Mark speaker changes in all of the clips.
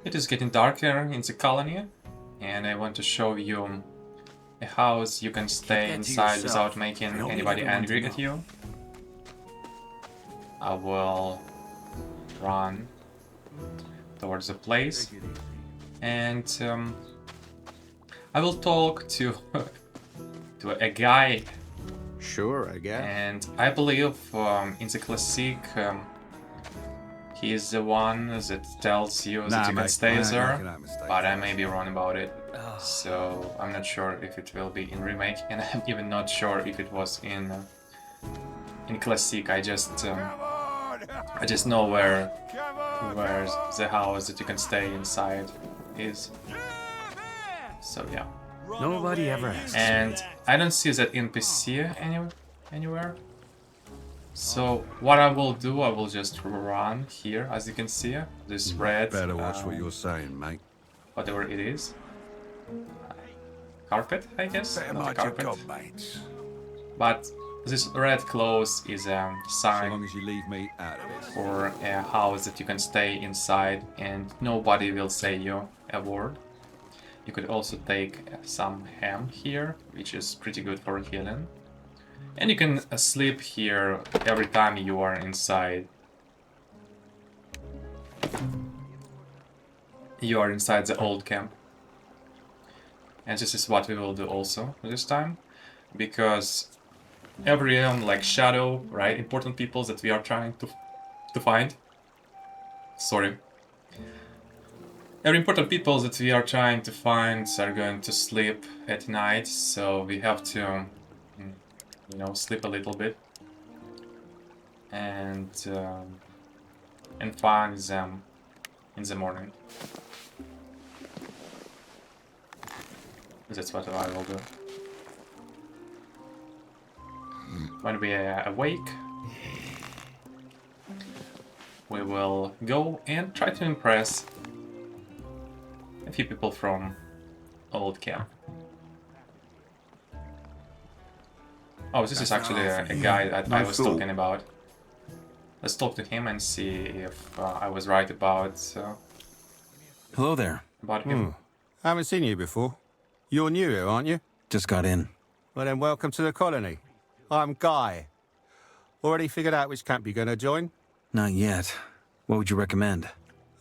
Speaker 1: It is getting darker in the colony, and I want to show you a house you can stay inside without making anybody angry at you. I will run towards the place, and I will talk to a guy.
Speaker 2: Sure, I guess.
Speaker 1: And I believe in the classic, he is the one that tells you that you can stay there, but I may be wrong about it. So I'm not sure if it will be in Remake, and I'm even not sure if it was in classic. I just know where the house that you can stay inside is. So yeah.
Speaker 3: Nobody ever asks.
Speaker 1: And I don't see that NPC anywhere. So what I will do, I will just run here, as you can see, this red.
Speaker 2: Better watch what you're saying, mate.
Speaker 1: Whatever it is. Carpet, I guess. Not a carpet. But this red clothes is a sign
Speaker 2: So long as you leave me out of it.
Speaker 1: for a house that you can stay inside, and nobody will say you a word. You could also take some ham here, which is pretty good for healing. And you can sleep here every time you are inside. You are inside the old camp. And this is what we will do also this time. Because every like shadow, right? Important people that we are trying to find. Sorry. Every important people that we are trying to find are going to sleep at night, so we have to, you know, sleep a little bit and find them in the morning. That's what I will do. When we awake, we will go and try to impress a few people from old camp. Oh, this is actually a guy that I was talking about. Let's talk to him and see if I was right about
Speaker 4: Hello there.
Speaker 1: him.
Speaker 3: Haven't seen you before. You're new here, aren't you?
Speaker 4: Just got in.
Speaker 3: Well then, welcome to the colony. I'm Guy. Already figured out which camp you're going to join?
Speaker 4: Not yet. What would you recommend?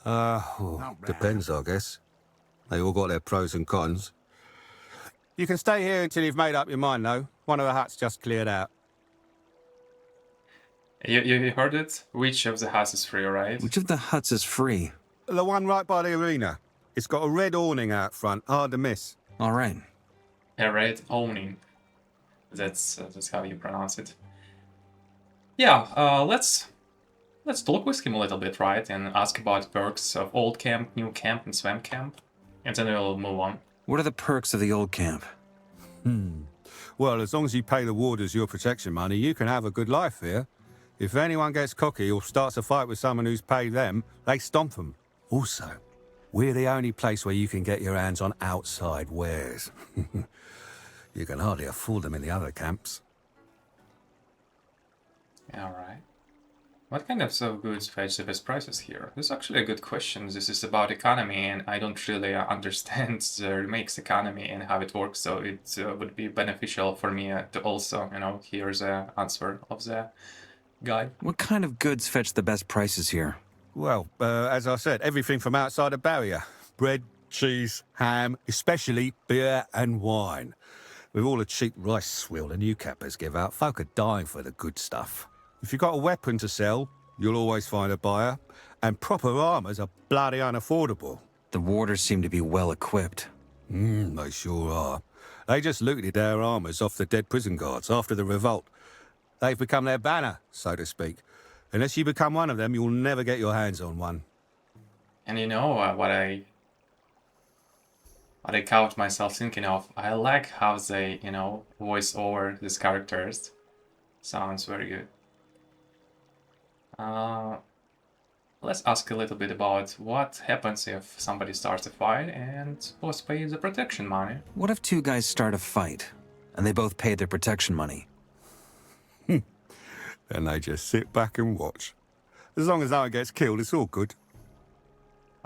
Speaker 3: Depends, I guess. They all got their pros and cons. You can stay here until you've made up your mind, though. One of the huts just cleared out.
Speaker 1: You heard it? Which of the huts is free, right?
Speaker 4: Which of the huts is free?
Speaker 3: The one right by the arena. It's got a red awning out front, hard to miss.
Speaker 4: All right.
Speaker 1: A red awning. That's how you pronounce it. Yeah, let's talk with him a little bit, right? And ask about perks of old camp, new camp, and swamp camp. And then we'll move on.
Speaker 4: What are the perks of the old camp?
Speaker 3: Well, as long as you pay the warders your protection money, you can have a good life here. If anyone gets cocky or starts a fight with someone who's paid them, they stomp them. Also, we're the only place where you can get your hands on outside wares. You can hardly afford them in the other camps.
Speaker 1: Alright. What kind of goods fetch the best prices here? This is actually a good question. This is about economy, and I don't really understand the Remake's economy and how it works, so it would be beneficial for me to also, you know, hear the answer of the guy.
Speaker 4: What kind of goods fetch the best prices here?
Speaker 3: Well, as I said, everything from outside the barrier. Bread, cheese, ham, especially beer and wine. With all the cheap rice swill the new cappers give out, folk are dying for the good stuff. If you've got a weapon to sell, you'll always find a buyer. And proper armors are bloody unaffordable.
Speaker 4: The warders seem to be well equipped.
Speaker 3: They sure are. They just looted their armors off the dead prison guards after the revolt. They've become their banner, so to speak. Unless you become one of them, you'll never get your hands on one.
Speaker 1: And you know what I caught myself thinking of? I like how they, you know, voice over these characters. Sounds very good. Let's ask a little bit about what happens if somebody starts a fight and both pay the protection money.
Speaker 4: What if two guys start a fight, and they both pay their protection money?
Speaker 3: Then they just sit back and watch. As long as no one gets killed, it's all good.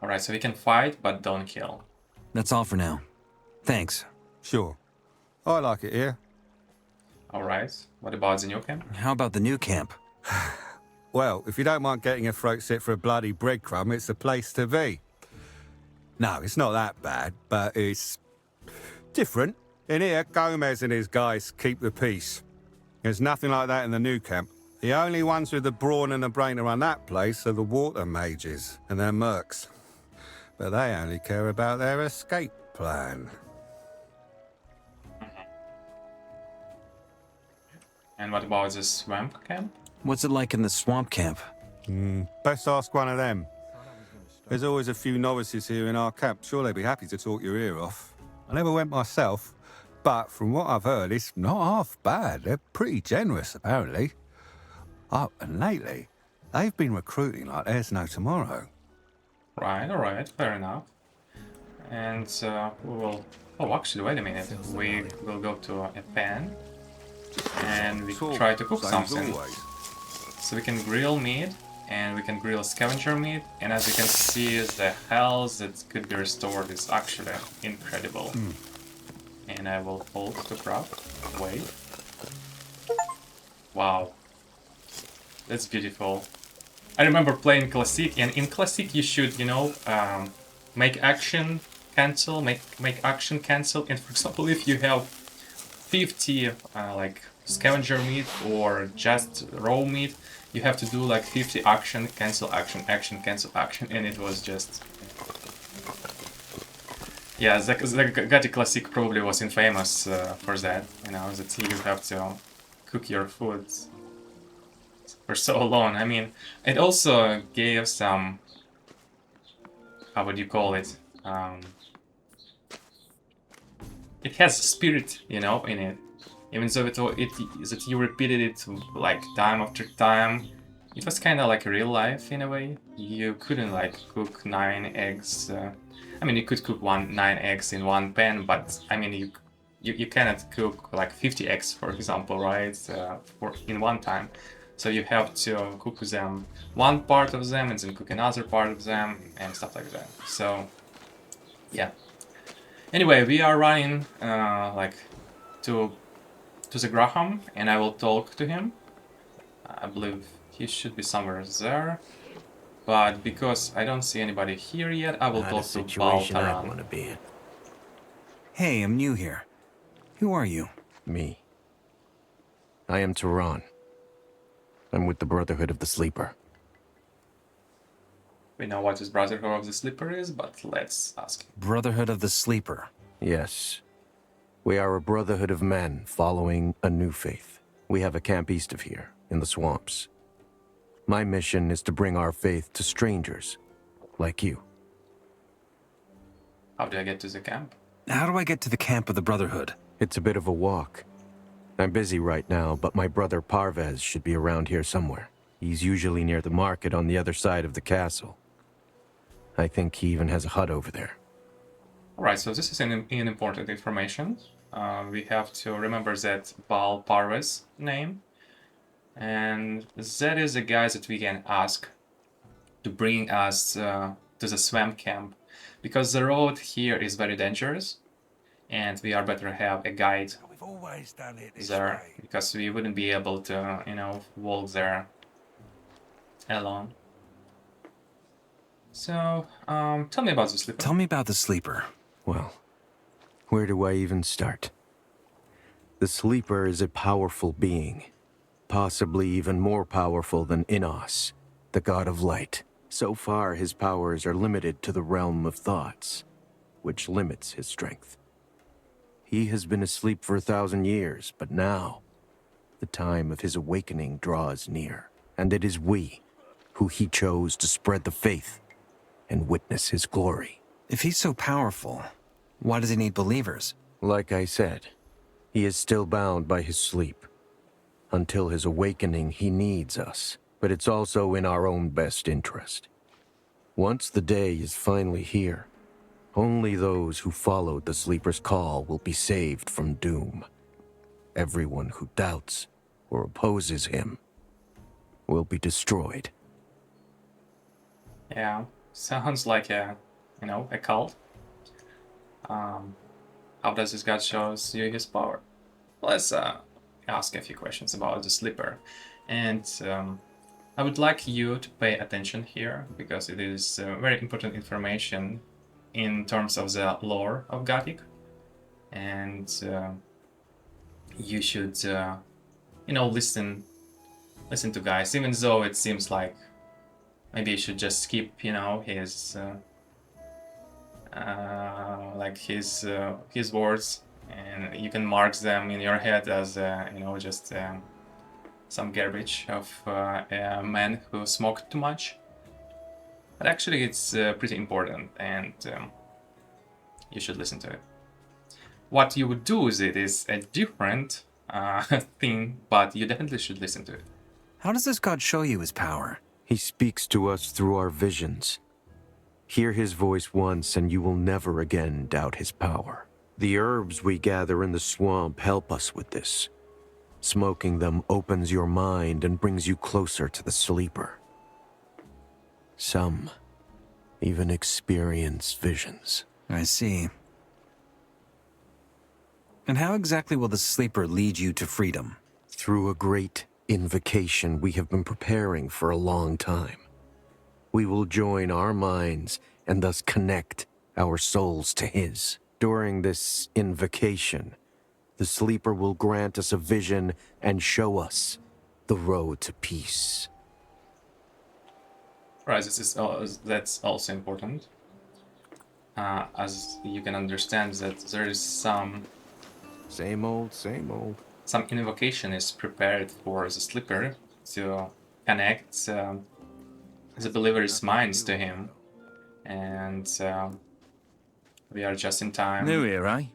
Speaker 1: Alright, so we can fight, but don't kill.
Speaker 4: That's all for now. Thanks.
Speaker 3: Sure. I like it here.
Speaker 1: Alright, what about the new camp?
Speaker 4: How about the new camp?
Speaker 3: Well, if you don't mind getting your throat slit for a bloody breadcrumb, it's the place to be. No, it's not that bad, but it's different. In here, Gomez and his guys keep the peace. There's nothing like that in the new camp. The only ones with the brawn and the brain to run that place are the water mages and their mercs. But they only care about their escape plan.
Speaker 1: And what about the swamp camp?
Speaker 4: What's it like in the swamp camp?
Speaker 3: Best ask one of them. There's always a few novices here in our camp. Sure, they'd be happy to talk your ear off. I never went myself, but from what I've heard, it's not half bad. They're pretty generous, apparently. Oh, and lately, they've been recruiting like there's no tomorrow.
Speaker 1: Right, alright, fair enough. And we will... Oh, actually, wait a minute. We will go to a pan. And we try to cook something. So we can grill meat, and we can grill scavenger meat, and as you can see, the health that could be restored is actually incredible. And I will hold to craft. Wait. Wow. That's beautiful. I remember playing Classic, and in Classic you should, you know, make action cancel, make action cancel, and for example, if you have 50 like scavenger meat or just raw meat, you have to do like 50 action, cancel, action, action, cancel, action, and it was just... Yeah, the Gothic Classic probably was infamous for that, you know, that you have to cook your food for so long. I mean, it also gave some... How would you call it? It has spirit, you know, in it. Even though that you repeated it like time after time, it was kind of like real life in a way. You couldn't like cook 9 eggs. I mean, you could cook 9 eggs in one pan, but I mean, you cannot cook like 50 eggs, for example, right? In one time. So you have to cook them one part of them and then cook another part of them and stuff like that. So yeah. Anyway, we are running like to the Graham, and I will talk to him. I believe he should be somewhere there, but because I don't see anybody here yet, I will talk to Baal Taran.
Speaker 4: Hey, I'm new here. Who are you?
Speaker 5: Me. I am Taran. I'm with the Brotherhood of the Sleeper.
Speaker 1: We know what this Brotherhood of the Sleeper is, but let's ask him.
Speaker 4: Brotherhood of the Sleeper.
Speaker 5: Yes. We are a brotherhood of men following a new faith. We have a camp east of here, in the swamps. My mission is to bring our faith to strangers, like you.
Speaker 1: How do I get to the camp?
Speaker 4: How do I get to the camp of the Brotherhood?
Speaker 5: It's a bit of a walk. I'm busy right now, but my brother Parvez should be around here somewhere. He's usually near the market on the other side of the castle. I think he even has a hut over there.
Speaker 1: Alright, so this is an important information. We have to remember that Baal Parvez name. And that is the guy that we can ask to bring us to the swamp camp. Because the road here is very dangerous. And we are better have a guide there. Because we wouldn't be able to, you know, walk there alone. So, tell me about the Sleeper.
Speaker 4: Tell me about the Sleeper.
Speaker 5: Well, where do I even start? The Sleeper is a powerful being, possibly even more powerful than Innos, the god of light. So far, his powers are limited to the realm of thoughts, which limits his strength. He has been asleep for 1,000 years, but now, the time of his awakening draws near, and it is we who he chose to spread the faith and witness his glory.
Speaker 4: If he's so powerful, why does he need believers?
Speaker 5: Like I said, he is still bound by his sleep. Until his awakening, he needs us, but it's also in our own best interest. Once the day is finally here, only those who followed the Sleeper's call will be saved from doom. Everyone who doubts or opposes him will be destroyed.
Speaker 1: Yeah. Sounds like a, you know, a cult. How does this god shows you his power? Let's ask a few questions about the Sleeper. And I would like you to pay attention here, because it is very important information in terms of the lore of Gothic. And you should, you know, listen to guys, even though it seems like maybe you should just skip, you know, his like his words, and you can mark them in your head as you know, just some garbage of a man who smoked too much. But actually, it's pretty important, and you should listen to it. What you would do with it is a different thing, but you definitely should listen to it.
Speaker 4: How does this god show you his power?
Speaker 5: He speaks to us through our visions. Hear his voice once and you will never again doubt his power. The herbs we gather in the swamp help us with this. Smoking them opens your mind and brings you closer to the Sleeper. Some even experience visions.
Speaker 4: I see. And how exactly will the Sleeper lead you to freedom?
Speaker 5: Through a great invocation we have been preparing for a long time. We will join our minds and thus connect our souls to his. During this invocation, the Sleeper will grant us a vision and show us the road to peace.
Speaker 1: Right, that's also important. As you can understand that there is some
Speaker 5: Same old, same old.
Speaker 1: Some invocation is prepared for the Sleeper to connect the believers' minds to him, and we are just in time.
Speaker 6: New here, eh?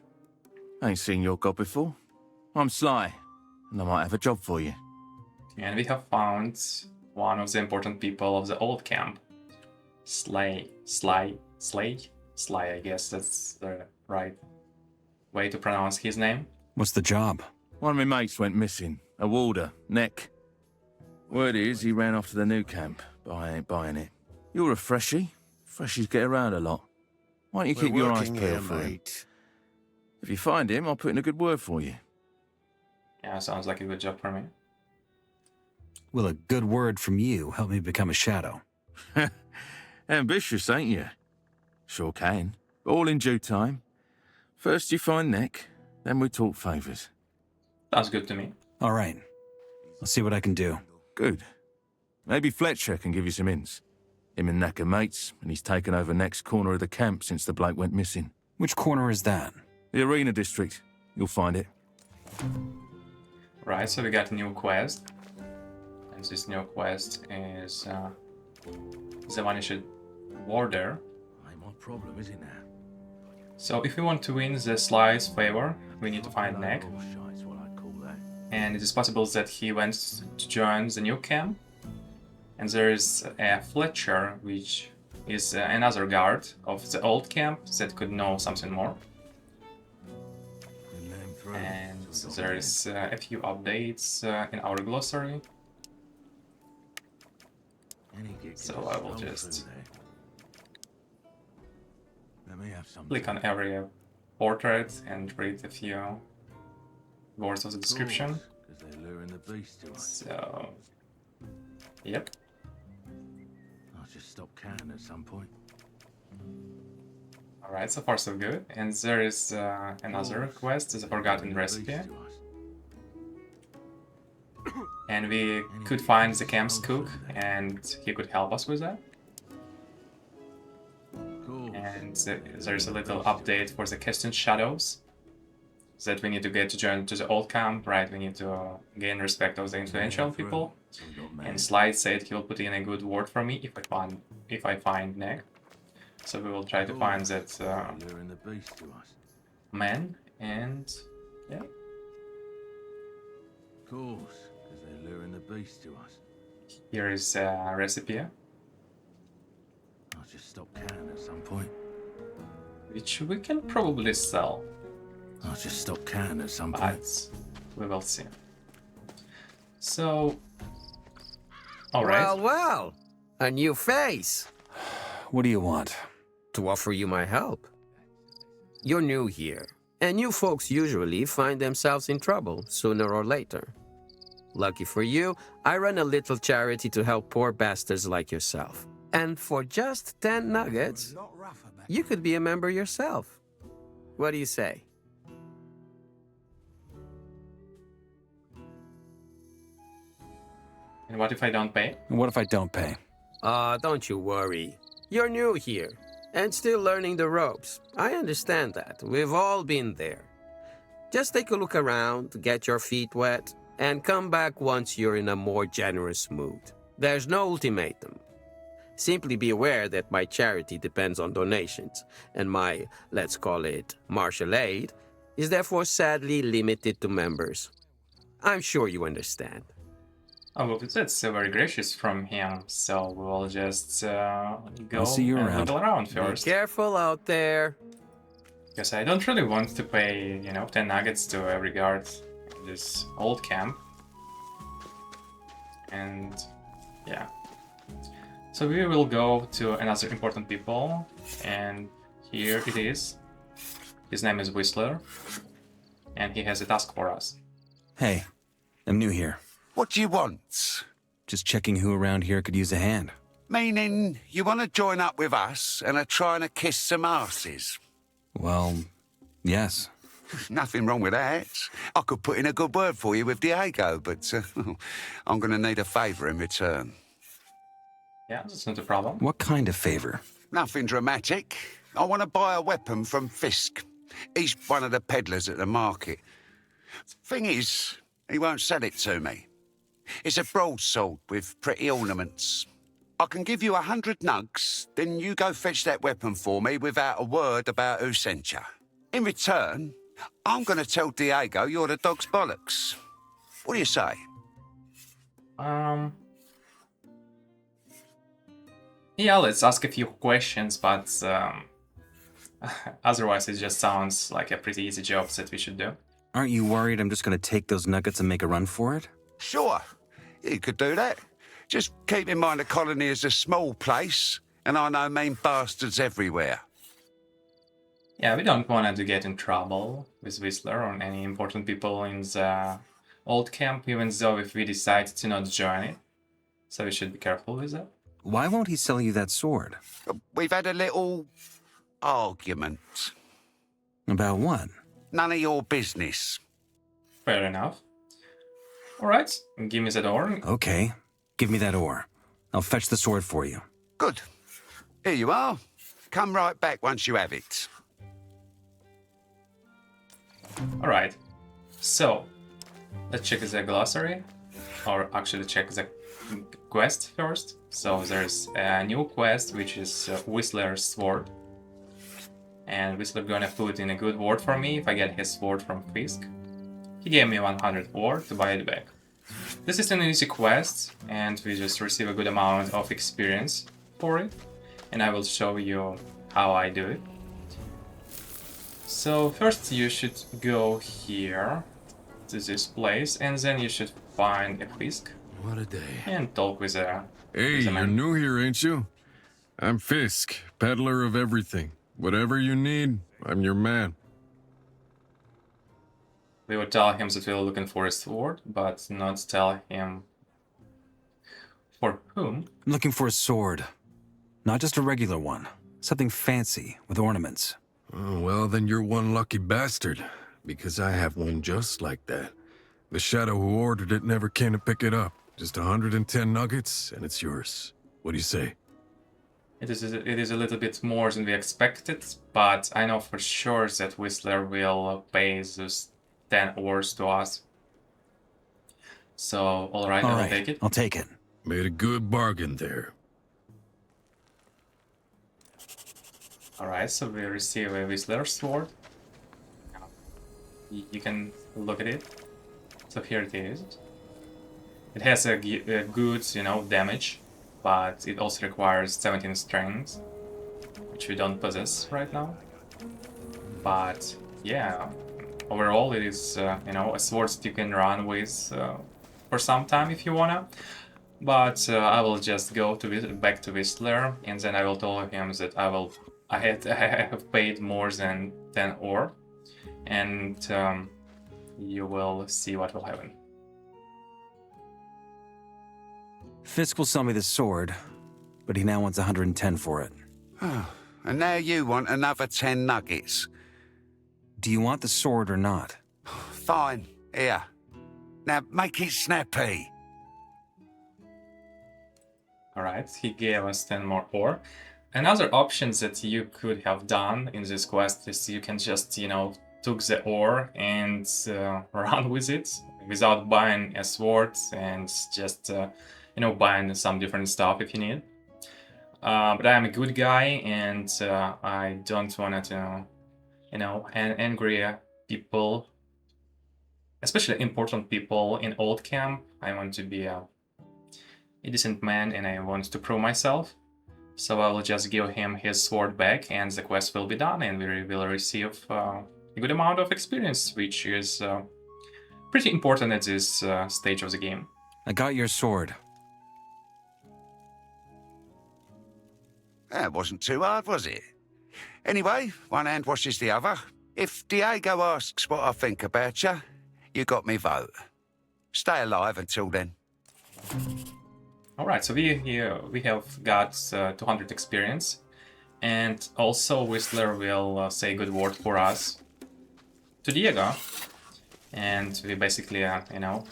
Speaker 6: Ain't seen your god before. I'm Sly, and I might have a job for you.
Speaker 1: And we have found one of the important people of the old camp. Sly, I guess that's the right way to pronounce his name.
Speaker 4: What's the job?
Speaker 6: One of my mates went missing. A warder, Neck. Word is he ran off to the new camp, but I ain't buying it. You're a freshie. Freshies get around a lot. Why don't you keep your eyes peeled for him? If you find him, I'll put in a good word for you.
Speaker 1: Yeah, sounds like a good job for me.
Speaker 4: Will a good word from you help me become a shadow?
Speaker 6: Ambitious, ain't you? Sure can. All in due time. First you find Neck, then we talk favours.
Speaker 1: Sounds good to me.
Speaker 4: All right. I'll see what I can do.
Speaker 6: Good. Maybe Fletcher can give you some hints. Him and Neck are mates, and he's taken over Neck's corner of the camp since the bloke went missing.
Speaker 4: Which corner is that?
Speaker 6: The Arena District. You'll find it.
Speaker 1: Right, so we got a new quest. And this new quest is the one you should order.
Speaker 6: Ain't my problem, is it now?
Speaker 1: So if we want to win the Sly's favor, we need to find Neck.
Speaker 6: Shite's what I call that.
Speaker 1: And it is possible that he went to join the new camp. And there is a Fletcher, which is another guard of the old camp that could know something more. And there is a few updates in our glossary. So I will just click on every portrait and read a few words of the description. So, yep.
Speaker 6: I'll just stop counting at some point.
Speaker 1: Alright, so far so good. And there is another quest, the Forgotten Recipe. And we could find the camp's cook, and he could help us with that. And there's a little update for the Keston Shadows that we need to get to join to the old camp, right? We need to gain respect of the influential people. And Slide said he will put in a good word for me if I find Neck. So we will try to find that man, and yeah.
Speaker 6: Of course, because they're luring the beast to us.
Speaker 1: Here is a recipe,
Speaker 6: I'll just stop counting at some point.
Speaker 1: which we can probably sell,
Speaker 6: I'll just stop counting at some point.
Speaker 1: but we will see. So, all right.
Speaker 7: Well, a new face.
Speaker 4: What do you want?
Speaker 7: To offer you my help. You're new here, and new folks usually find themselves in trouble sooner or later. Lucky for you, I run a little charity to help poor bastards like yourself. And for just 10 nuggets, you could be a member yourself. What do you say?
Speaker 1: And what if I don't pay?
Speaker 4: What if I don't pay?
Speaker 7: Don't you worry. You're new here, and still learning the ropes. I understand that. We've all been there. Just take a look around, get your feet wet, and come back once you're in a more generous mood. There's no ultimatum. Simply be aware that my charity depends on donations, and my, let's call it, martial aid, is therefore sadly limited to members. I'm sure you understand.
Speaker 1: Oh, well, that's very gracious from him, so we'll just go
Speaker 4: I'll see you
Speaker 1: and
Speaker 4: around.
Speaker 1: look around
Speaker 7: Be
Speaker 1: first.
Speaker 7: careful out there.
Speaker 1: Because I don't really want to pay, 10 nuggets to every guard in this old camp. And yeah. So we will go to another important people, and here it is. His name is Whistler, and he has a task for us.
Speaker 4: Hey, I'm new here.
Speaker 2: What do you want?
Speaker 4: Just checking who around here could use a hand.
Speaker 2: Meaning, you want to join up with us and are trying to kiss some asses?
Speaker 4: Well, yes.
Speaker 2: Nothing wrong with that. I could put in a good word for you with Diego, but I'm going to need a favour in return.
Speaker 1: Yeah, that's not a problem.
Speaker 4: What kind of favor?
Speaker 2: Nothing dramatic. I want to buy a weapon from Fisk. He's one of the peddlers at the market. Thing is, he won't sell it to me. It's a broadsword with pretty ornaments. I can give you 100 nugs, then you go fetch that weapon for me without a word about who sent you. In return, I'm going to tell Diego you're the dog's bollocks. What do you say?
Speaker 1: Yeah, let's ask a few questions, but otherwise it just sounds like a pretty easy job that we should do.
Speaker 4: Aren't you worried I'm just gonna take those nuggets and make a run for it?
Speaker 2: Sure, you could do that. Just keep in mind the colony is a small place, and I know mean bastards everywhere.
Speaker 1: Yeah, we don't want to get in trouble with Whistler or any important people in the old camp, even though if we decide to not join it. So we should be careful with that.
Speaker 4: Why won't he sell you that sword?
Speaker 2: We've had a little argument.
Speaker 4: About what?
Speaker 2: None of your business.
Speaker 1: Fair enough. Alright, give me the door.
Speaker 4: Okay, give me that ore. I'll fetch the sword for you.
Speaker 2: Good. Here you are. Come right back once you have it.
Speaker 1: Alright, so let's check the glossary, or actually check the quest first. So there's a new quest which is Whistler's sword, and Whistler gonna put in a good word for me if I get his sword from Fisk. He gave me 100 ore to buy it back. This is an easy quest, and we just receive a good amount of experience for it, and I will show you how I do it. So first you should go here to this place, and then you should find a Fisk
Speaker 6: What a day.
Speaker 1: and talk with a
Speaker 8: Hey,
Speaker 1: with a
Speaker 8: you're
Speaker 1: man.
Speaker 8: new here, ain't you? I'm Fisk, peddler of everything. Whatever you need, I'm your man.
Speaker 1: We would tell him that we are looking for a sword, but not tell him for whom.
Speaker 4: I'm looking for a sword. Not just a regular one. Something fancy, with ornaments.
Speaker 8: Oh, well, then you're one lucky bastard, because I have one just like that. The shadow who ordered it never came to pick it up. Just 110 nuggets, and it's yours. What do you say?
Speaker 1: It is a little bit more than we expected, but I know for sure that Whistler will pay those 10 ores to us. So, alright, I will take it.
Speaker 4: I'll take it.
Speaker 8: Made a good bargain there.
Speaker 1: Alright, so we receive a Whistler sword. You can look at it. So here it is. It has a good, damage, but it also requires 17 strength, which we don't possess right now. But yeah, overall it is, a sword that you can run with for some time if you wanna. But I will just go to back to Whistler, and then I will tell him that I have paid more than 10 ore, and you will see what will happen.
Speaker 4: Fisk will sell me the sword, but he now wants 110 for it.
Speaker 2: And now you want another 10 nuggets.
Speaker 4: Do you want the sword or not?
Speaker 2: Fine, here. Now make it snappy.
Speaker 1: Alright, he gave us 10 more ore. Another option that you could have done in this quest is you can just, you know, took the ore and run with it without buying a sword and just, you know, buying some different stuff if you need. But I'm a good guy and I don't want to, you know, angry people, especially important people in old camp. I want to be a decent man and I want to prove myself. So I will just give him his sword back and the quest will be done and we will receive a good amount of experience, which is pretty important at this stage of the game.
Speaker 4: I got your sword.
Speaker 2: That wasn't too hard, was it? Anyway, one hand washes the other. If Diego asks what I think about you, you got me vote. Stay alive until then.
Speaker 1: Alright, so we have got 200 experience, and also Whistler will say a good word for us to Diego, and we basically, you know,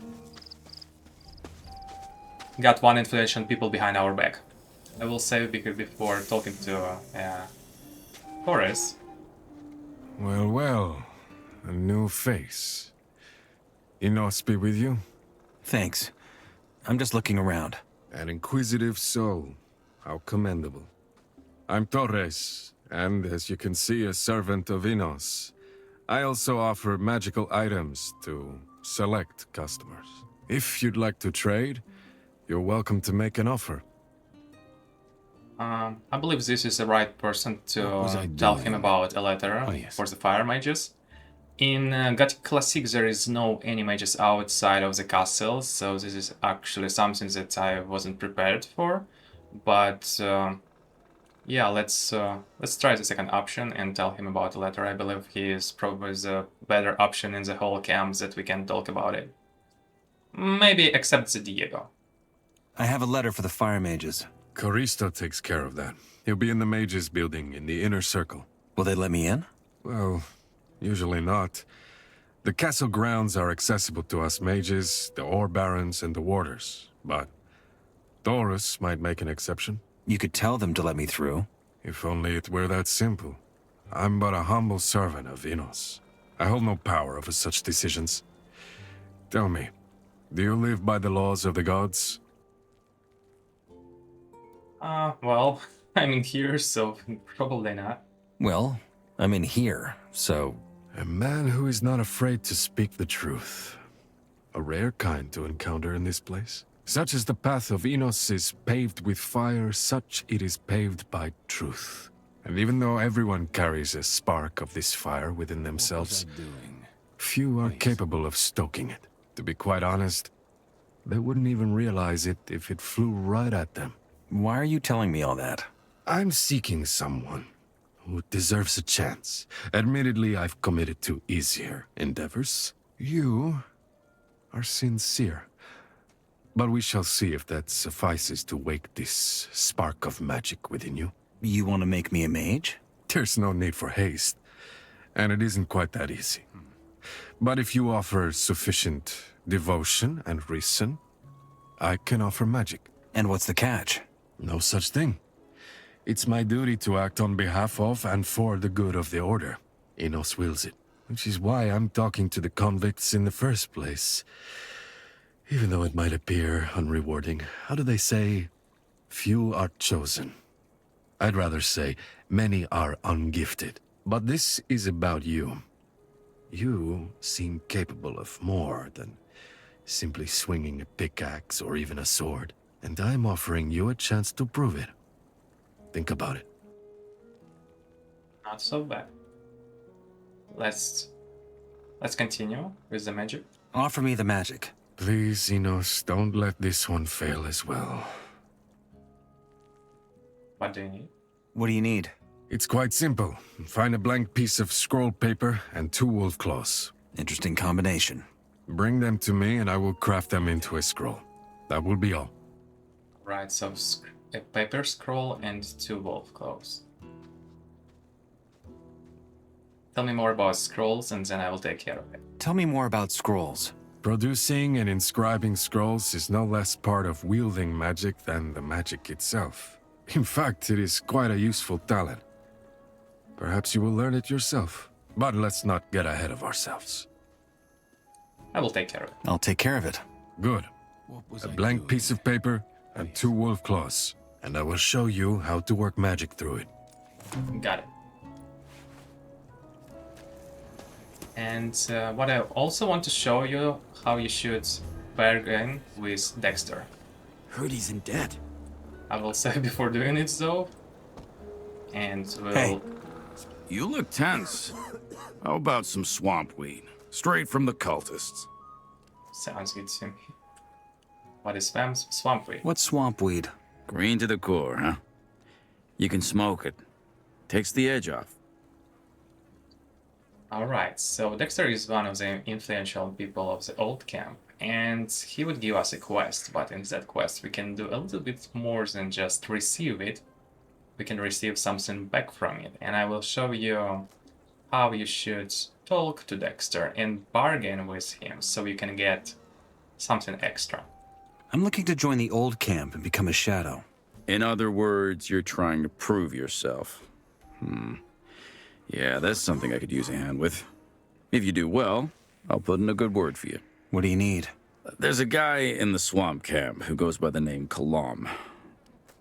Speaker 1: got one influential people behind our back. I will say before talking to Torrez.
Speaker 8: Well, a new face. Enos be with you?
Speaker 4: Thanks. I'm just looking around.
Speaker 8: An inquisitive soul. How commendable. I'm Torrez, and as you can see, a servant of Enos. I also offer magical items to select customers. If you'd like to trade, you're welcome to make an offer.
Speaker 1: I believe this is the right person to tell him about a letter for the fire mages. In Gothic Classic there is no any mages outside of the castle, so this is actually something that I wasn't prepared for. But yeah, let's try the second option and tell him about the letter. I believe he is probably the better option in the whole camp that we can talk about it. Maybe except the Diego.
Speaker 4: I have a letter for the fire mages.
Speaker 8: Caristo takes care of that. He'll be in the mages building in the inner circle.
Speaker 4: Will they let me in?
Speaker 8: Well, usually not. The castle grounds are accessible to us mages, the ore barons, and the warders. But Torrez might make an exception.
Speaker 4: You could tell them to let me through.
Speaker 8: If only it were that simple. I'm but a humble servant of Enos. I hold no power over such decisions. Tell me, do you live by the laws of the gods?
Speaker 1: Well, I'm in here, so probably not.
Speaker 4: Well, I'm in here, so...
Speaker 8: A man who is not afraid to speak the truth. A rare kind to encounter in this place. Such as the path of Enos is paved with fire, such it is paved by truth. And even though everyone carries a spark of this fire within themselves, few are capable of stoking it. To be quite honest, they wouldn't even realize it if it flew right at them.
Speaker 4: Why are you telling me all that?
Speaker 8: I'm seeking someone who deserves a chance. Admittedly, I've committed to easier endeavors. You are sincere. But we shall see if that suffices to wake this spark of magic within you.
Speaker 4: You want to make me a mage?
Speaker 8: There's no need for haste, and it isn't quite that easy. But if you offer sufficient devotion and reason, I can offer magic.
Speaker 4: And what's the catch?
Speaker 8: No such thing. It's my duty to act on behalf of and for the good of the Order. Enos wills it, which is why I'm talking to the convicts in the first place. Even though it might appear unrewarding, how do they say? Few are chosen. I'd rather say many are ungifted. But this is about you. You seem capable of more than simply swinging a pickaxe or even a sword. And I'm offering you a chance to prove it. Think about it.
Speaker 1: Not so bad. Let's continue with the magic.
Speaker 4: Offer me the magic.
Speaker 8: Please, Enos, don't let this one fail as well.
Speaker 1: What do you need?
Speaker 4: What do you need?
Speaker 8: It's quite simple. Find a blank piece of scroll paper and 2 wolf claws.
Speaker 4: Interesting combination.
Speaker 8: Bring them to me and I will craft them into a scroll. That will be all.
Speaker 1: Right, so a paper scroll and 2 wolf claws. Tell me more about scrolls and then I will take care of it.
Speaker 4: Tell me more about scrolls.
Speaker 8: Producing and inscribing scrolls is no less part of wielding magic than the magic itself. In fact, it is quite a useful talent. Perhaps you will learn it yourself. But let's not get ahead of ourselves.
Speaker 1: I will take care of it.
Speaker 4: I'll take care of it.
Speaker 8: Good. A blank piece of paper and 2 wolf claws. And I will show you how to work magic through it.
Speaker 1: Got it. And what I also want to show you, how you should bargain with Dexter.
Speaker 9: Heard he's in debt.
Speaker 1: I will say before doing it though. And we'll...
Speaker 4: Hey.
Speaker 9: You look tense. How about some swamp weed? Straight from the cultists.
Speaker 1: Sounds good to me. What is swamp weed?
Speaker 4: What's swamp weed?
Speaker 9: Green to the core, huh? You can smoke it. Takes the edge off.
Speaker 1: Alright, so Dexter is one of the influential people of the old camp, and he would give us a quest, but in that quest we can do a little bit more than just receive it. We can receive something back from it, and I will show you how you should talk to Dexter and bargain with him so you can get something extra.
Speaker 4: I'm looking to join the old camp and become a shadow.
Speaker 9: In other words, you're trying to prove yourself. Yeah, that's something I could use a hand with. If you do well, I'll put in a good word for you.
Speaker 4: What do you need?
Speaker 9: There's a guy in the swamp camp who goes by the name Kalam.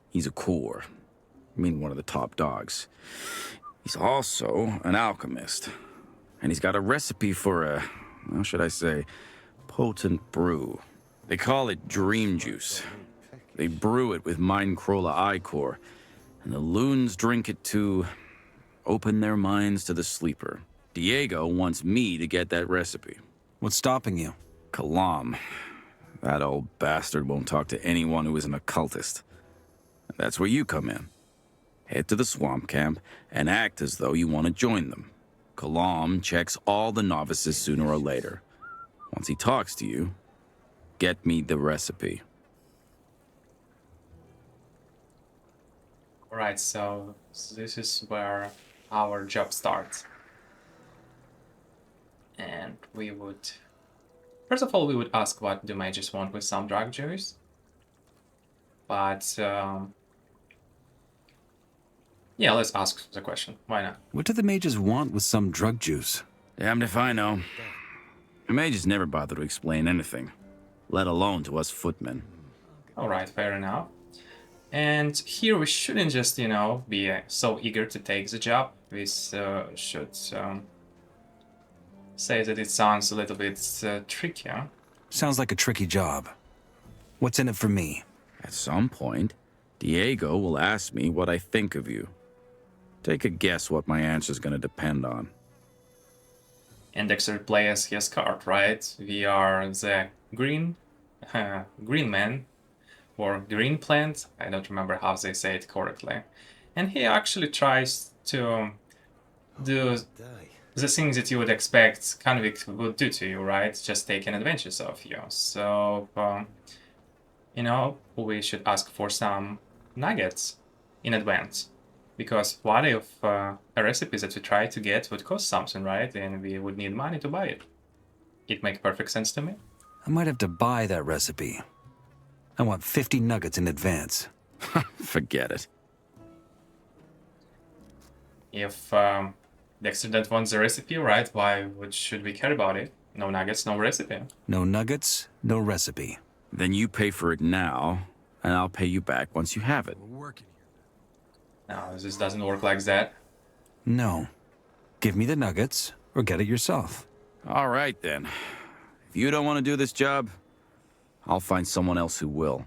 Speaker 9: He's a core. I mean, one of the top dogs. He's also an alchemist. And he's got a recipe for a, how should I say, potent brew. They call it dream juice. They brew it with Mindcrolla Ichor, and the loons drink it to open their minds to the sleeper. Diego wants me to get that recipe.
Speaker 4: What's stopping you?
Speaker 9: Kalam. That old bastard won't talk to anyone who isn't a cultist. That's where you come in. Head to the swamp camp and act as though you want to join them. Kalam checks all the novices sooner or later. Once he talks to you, get me the recipe.
Speaker 1: Alright, so this is where our job starts. And we would... First of all, we would ask what do mages want with some drug juice. But, yeah, let's ask the question. Why not?
Speaker 4: What do the mages want with some drug juice?
Speaker 9: Damned if I know. The mages never bother to explain anything, let alone to us footmen.
Speaker 1: Alright, fair enough. And here we shouldn't just, you know, be so eager to take the job. We should say that it sounds a little bit trickier.
Speaker 4: Sounds like a tricky job. What's in it for me?
Speaker 9: At some point, Diego will ask me what I think of you. Take a guess what my answer's gonna depend on.
Speaker 1: And Dexter plays his card, right? We are the green man, or green plant, I don't remember how they say it correctly. And he actually tries to do the things that you would expect convict would do to you, right? Just taking advantage of you. So, you know, we should ask for some nuggets in advance. Because what if a recipe that we try to get would cost something, right? And we would need money to buy it. It makes perfect sense to me.
Speaker 4: I might have to buy that recipe. I want 50 nuggets in advance.
Speaker 9: Forget it.
Speaker 1: If Dexter doesn't want the recipe, right? Should we care about it? No nuggets, no recipe.
Speaker 4: No nuggets, no recipe.
Speaker 9: Then you pay for it now, and I'll pay you back once you have it.
Speaker 1: No, this doesn't work like that.
Speaker 4: No. Give me the nuggets, or get it yourself.
Speaker 9: All right, then. If you don't want to do this job, I'll find someone else who will.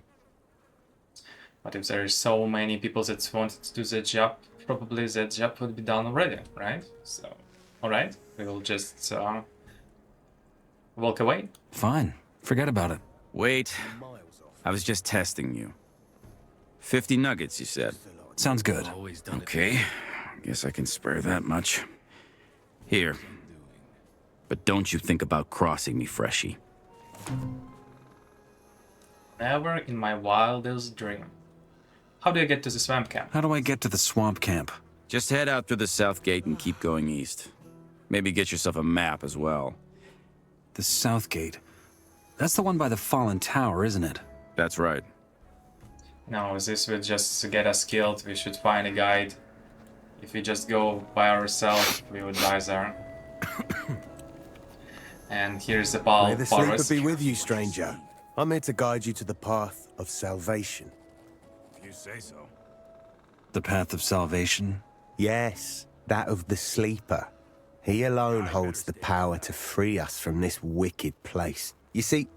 Speaker 1: But if there are so many people that want to do the job, probably that job would be done already, right? So, alright, we will just walk away.
Speaker 4: Fine. Forget about it.
Speaker 9: Wait. I was just testing you. 50 nuggets, you said.
Speaker 4: Sounds good.
Speaker 9: Okay. Guess I can spare that much. Here. But don't you think about crossing me, Freshie.
Speaker 1: Never in my wildest dream. How do I get to the swamp camp?
Speaker 4: How do I get to the swamp camp?
Speaker 9: Just head out through the south gate and keep going east. Maybe get yourself a map as well.
Speaker 4: The south gate. That's the one by the fallen tower, isn't it?
Speaker 9: That's right.
Speaker 1: No, this would just get us killed. We should find a guide. If we just go by ourselves, we would die there. And here's the Baal
Speaker 10: May the sleeper
Speaker 1: Parvez.
Speaker 10: be with you, stranger. I'm here to guide you to the path of salvation.
Speaker 8: If you say so.
Speaker 4: The path of salvation?
Speaker 10: Yes, that of the sleeper. He alone holds the power to free us from this wicked place. You see,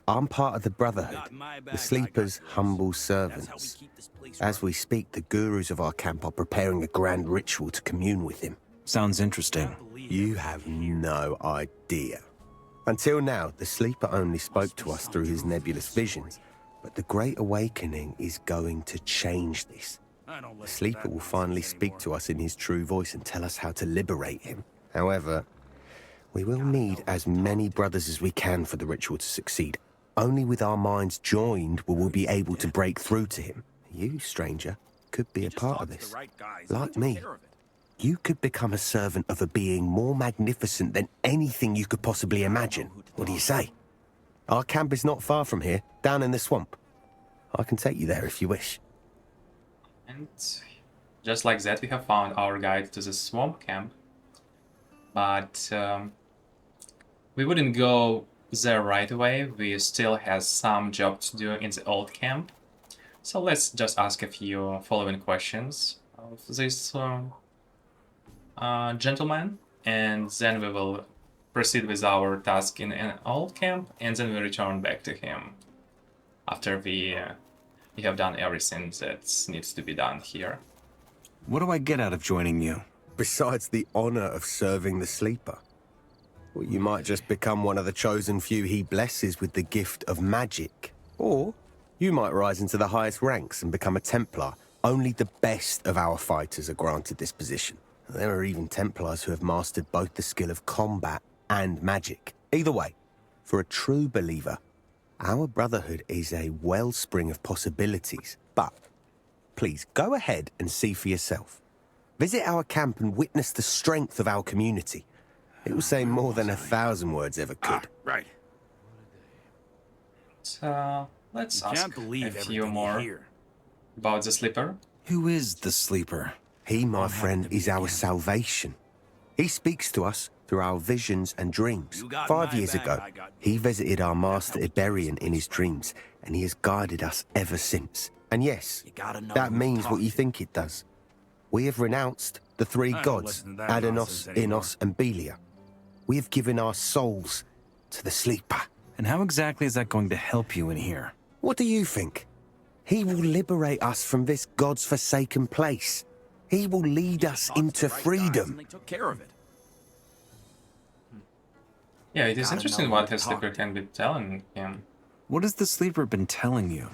Speaker 10: I'm part of the Brotherhood, the sleeper's humble servants. As we speak, the gurus of our camp are preparing a grand ritual to commune with him.
Speaker 4: Sounds interesting.
Speaker 10: You have no idea. Until now, the sleeper only spoke to us through his nebulous visions, but the Great Awakening is going to change this. The sleeper will finally speak to us in his true voice and tell us how to liberate him. However, we will need as many brothers as we can for the ritual to succeed. Only with our minds joined will we be able to break through to him. You, stranger, could be a part of this. Like me, you could become a servant of a being more magnificent than anything you could possibly imagine. What do you say? Our camp is not far from here, down in the swamp. I can take you there if you wish.
Speaker 1: And just like that, we have found our guide to the swamp camp. But we wouldn't go there right away. We still have some job to do in the old camp. So let's just ask a few following questions of this gentleman, and then we will proceed with our task in an old camp, and then we return back to him after we have done everything that needs to be done here.
Speaker 4: What do I get out of joining you?
Speaker 10: Besides the honor of serving the sleeper, well, you might just become one of the chosen few he blesses with the gift of magic. Or you might rise into the highest ranks and become a Templar. Only the best of our fighters are granted this position. There are even Templars who have mastered both the skill of combat and magic. Either way, for a true believer, our Brotherhood is a wellspring of possibilities. But please, go ahead and see for yourself. Visit our camp and witness the strength of our community. It will say more than 1,000 words ever could.
Speaker 9: Right.
Speaker 1: So let's ask a few more about the sleeper.
Speaker 4: Who is the sleeper?
Speaker 10: He, my friend, is our salvation. He speaks to us through our visions and dreams. 5 years ago, he visited our master Iberian in his dreams, and he has guided us ever since. And yes, that means what you think it does. We have renounced the three gods, Adonos, Inos, and Belia. We have given our souls to the sleeper.
Speaker 4: And how exactly is that going to help you in here?
Speaker 10: What do you think? He will liberate us from this god's forsaken place. He will lead us into freedom.
Speaker 9: They took care of it.
Speaker 1: Yeah, it is interesting what the sleeper can be telling him.
Speaker 4: What has the sleeper been telling you?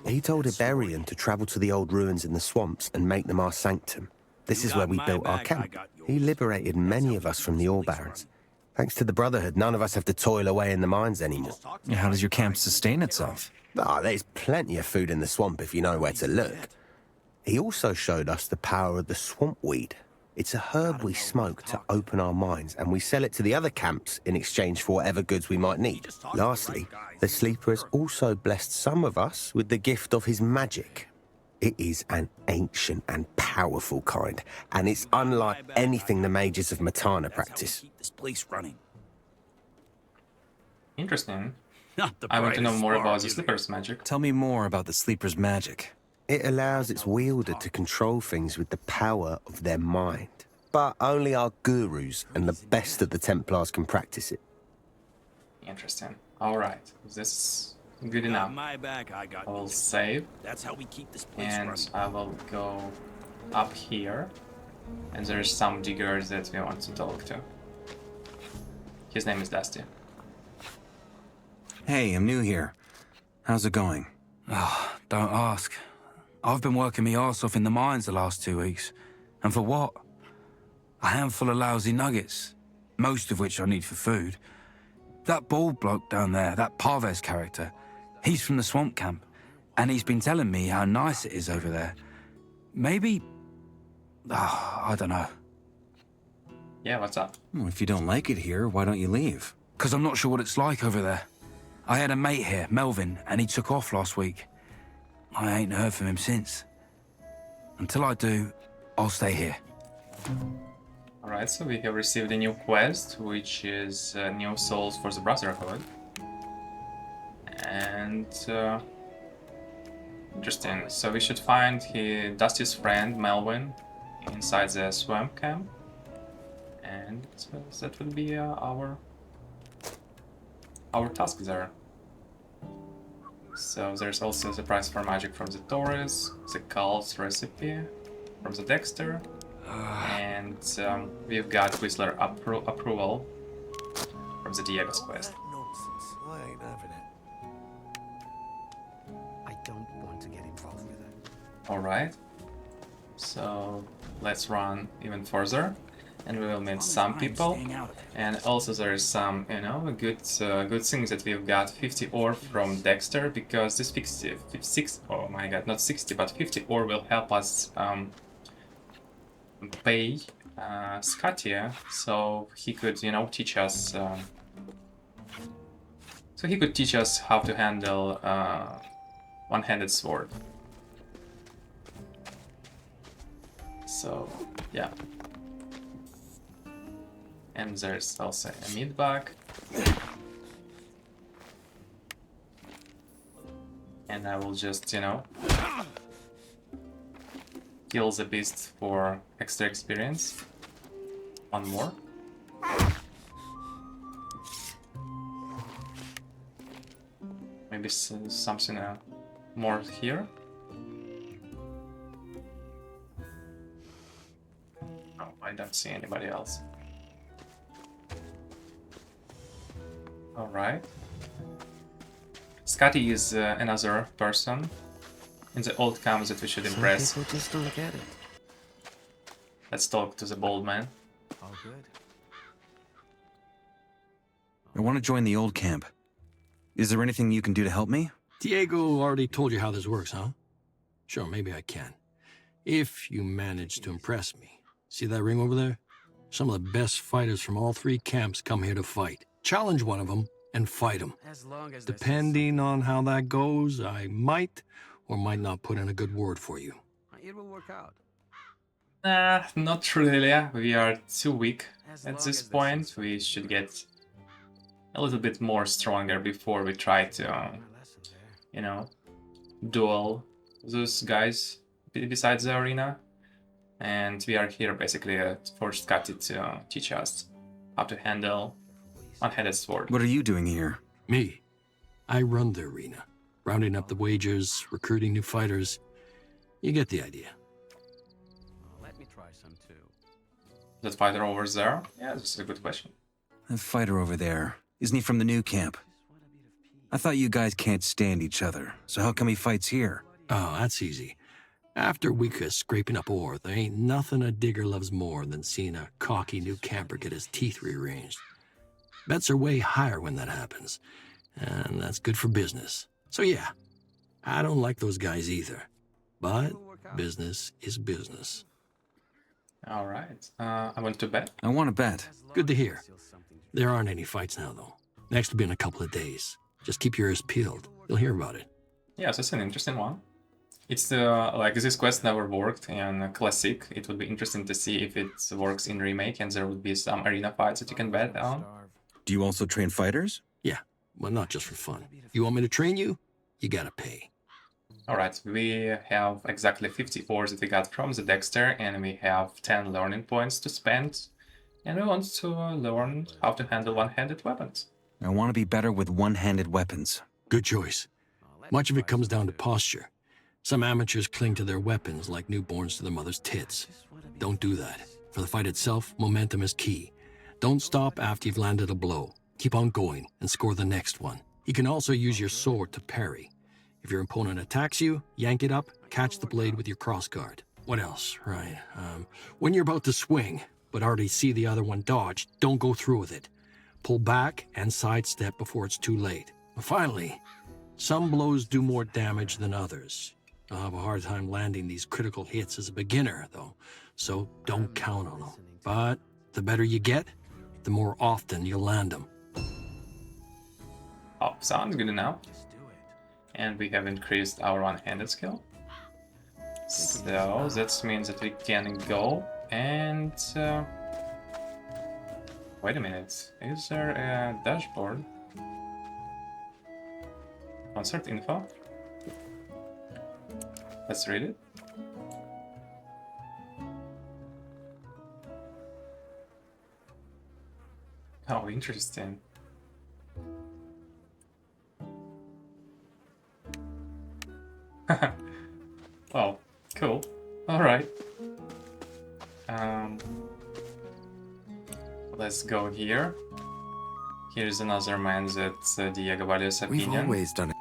Speaker 10: He told Iberian to travel to the old ruins in the swamps and make them our sanctum. This is where we built our camp. He liberated many of us from the Ore Barons. Thanks to the Brotherhood, none of us have to toil away in the mines anymore.
Speaker 4: How does your camp sustain itself?
Speaker 10: There's plenty of food in the swamp if you know where to look. He also showed us the power of the swamp weed. It's a herb we smoke to open our minds, and we sell it to the other camps in exchange for whatever goods we might need. Lastly, the sleeper has also blessed some of us with the gift of his magic. It is an ancient and powerful kind, and it's unlike anything the mages of Matana practice.
Speaker 9: Keep this place running.
Speaker 1: Interesting. I want to know more about the sleeper's magic.
Speaker 4: Tell me more about the sleeper's magic.
Speaker 10: It allows its wielder to control things with the power of their mind. But only our gurus and the best of the Templars can practice it.
Speaker 1: Interesting. Alright, this is good enough. I will save.
Speaker 9: That's how we keep this place
Speaker 1: And
Speaker 9: running.
Speaker 1: I will go up here. And there's some diggers that we want to talk to. His name is Dusty.
Speaker 4: Hey, I'm new here. How's it going?
Speaker 11: Oh, don't ask. I've been working my arse off in the mines the last 2 weeks. And for what? A handful of lousy nuggets, most of which I need for food. That bald bloke down there, that Parvez character, he's from the swamp camp, and he's been telling me how nice it is over there. Maybe... I don't know.
Speaker 1: Yeah, what's up?
Speaker 4: Well, if you don't like it here, why don't you leave?
Speaker 11: Because I'm not sure what it's like over there. I had a mate here, Melvin, and he took off last week. I ain't heard from him since. Until I do, I'll stay here.
Speaker 1: Alright, so we have received a new quest, which is new souls for the Brotherhood. And... interesting. So we should find Dusty's friend, Melvin, inside the swamp camp. And that will be our task there. So there's also the price for magic from the Torrez, the Calf's recipe from the Dexter, and we've got Whistler approval from the Diego's quest.
Speaker 10: Nonsense. I ain't having it. I don't want to get involved with it.
Speaker 1: Alright, so let's run even further. And we will meet some people, and also there is some, you know, good things that we've got 50 ore from Dexter, because this 50, oh my god, not 60 but 50 ore will help us pay Scatty, so he could, you know, teach us how to handle one-handed sword. So yeah. And there's also a meat bag. And I will just, you know, kill the beast for extra experience. One more. Maybe something more here. Oh, I don't see anybody else. Alright. Scatty is another person in the old camp that we should impress.
Speaker 10: Some people just don't get it.
Speaker 1: Let's talk to the bald man.
Speaker 10: All good.
Speaker 4: I want to join the old camp. Is there anything you can do to help me?
Speaker 12: Diego already told you how this works, huh? Sure, maybe I can. If you manage to impress me. See that ring over there? Some of the best fighters from all 3 camps come here to fight. Challenge one of them and fight them. Depending on how that goes, I might or might not put in a good word for you.
Speaker 10: It will work out.
Speaker 1: Nah, not really. We are too weak at this point. We should get a little bit more stronger before we try to, you know, duel those guys besides the arena. And we are here basically for Scatty to teach us how to handle one-handed sword.
Speaker 4: What are you doing here?
Speaker 12: Me. I run the arena. Rounding up the wagers, recruiting new fighters. You get the idea.
Speaker 10: Let me try some too.
Speaker 1: That fighter over there? Yeah, that's a good question.
Speaker 4: That fighter over there. Isn't he from the new camp? I thought you guys can't stand each other, so how come he fights here?
Speaker 12: Oh, that's easy. After a week of scraping up ore, there ain't nothing a digger loves more than seeing a cocky new camper get his teeth rearranged. Bets are way higher when that happens, and that's good for business. So yeah, I don't like those guys either, but business is business.
Speaker 1: All right, I want to bet.
Speaker 4: I want to bet.
Speaker 12: Good to hear. There aren't any fights now, though. Next will be in a couple of days. Just keep your ears peeled. You'll hear about it.
Speaker 1: Yeah, so it's an interesting one. It's like this quest never worked in Classic. It would be interesting to see if it works in Remake, and there would be some arena fights that you can bet on.
Speaker 4: Do you also train fighters?
Speaker 12: Yeah, well, not just for fun. You want me to train you? You gotta pay.
Speaker 1: Alright, we have exactly 50 ores that we got from the Dexter, and we have 10 learning points to spend. And we want to learn how to handle one-handed weapons.
Speaker 4: I want to be better with one-handed weapons.
Speaker 12: Good choice. Much of it comes down to posture. Some amateurs cling to their weapons like newborns to their mother's tits. Don't do that. For the fight itself, momentum is key. Don't stop after you've landed a blow. Keep on going and score the next one. You can also use your sword to parry. If your opponent attacks you, yank it up, catch the blade with your crossguard. What else? Right. When you're about to swing, but already see the other one dodge, don't go through with it. Pull back and sidestep before it's too late. Finally, some blows do more damage than others. You'll have a hard time landing these critical hits as a beginner, though, so don't count on them. But the better you get, the more often you'll land them.
Speaker 1: Oh, sounds good enough. And we have increased our one-handed skill. So that means that we can go and... wait a minute, is there a dashboard? Concert info? Let's read it. Oh, interesting. Well, cool. Alright. Let's go here. Here's another man that Diego values opinion.
Speaker 5: We've always done it.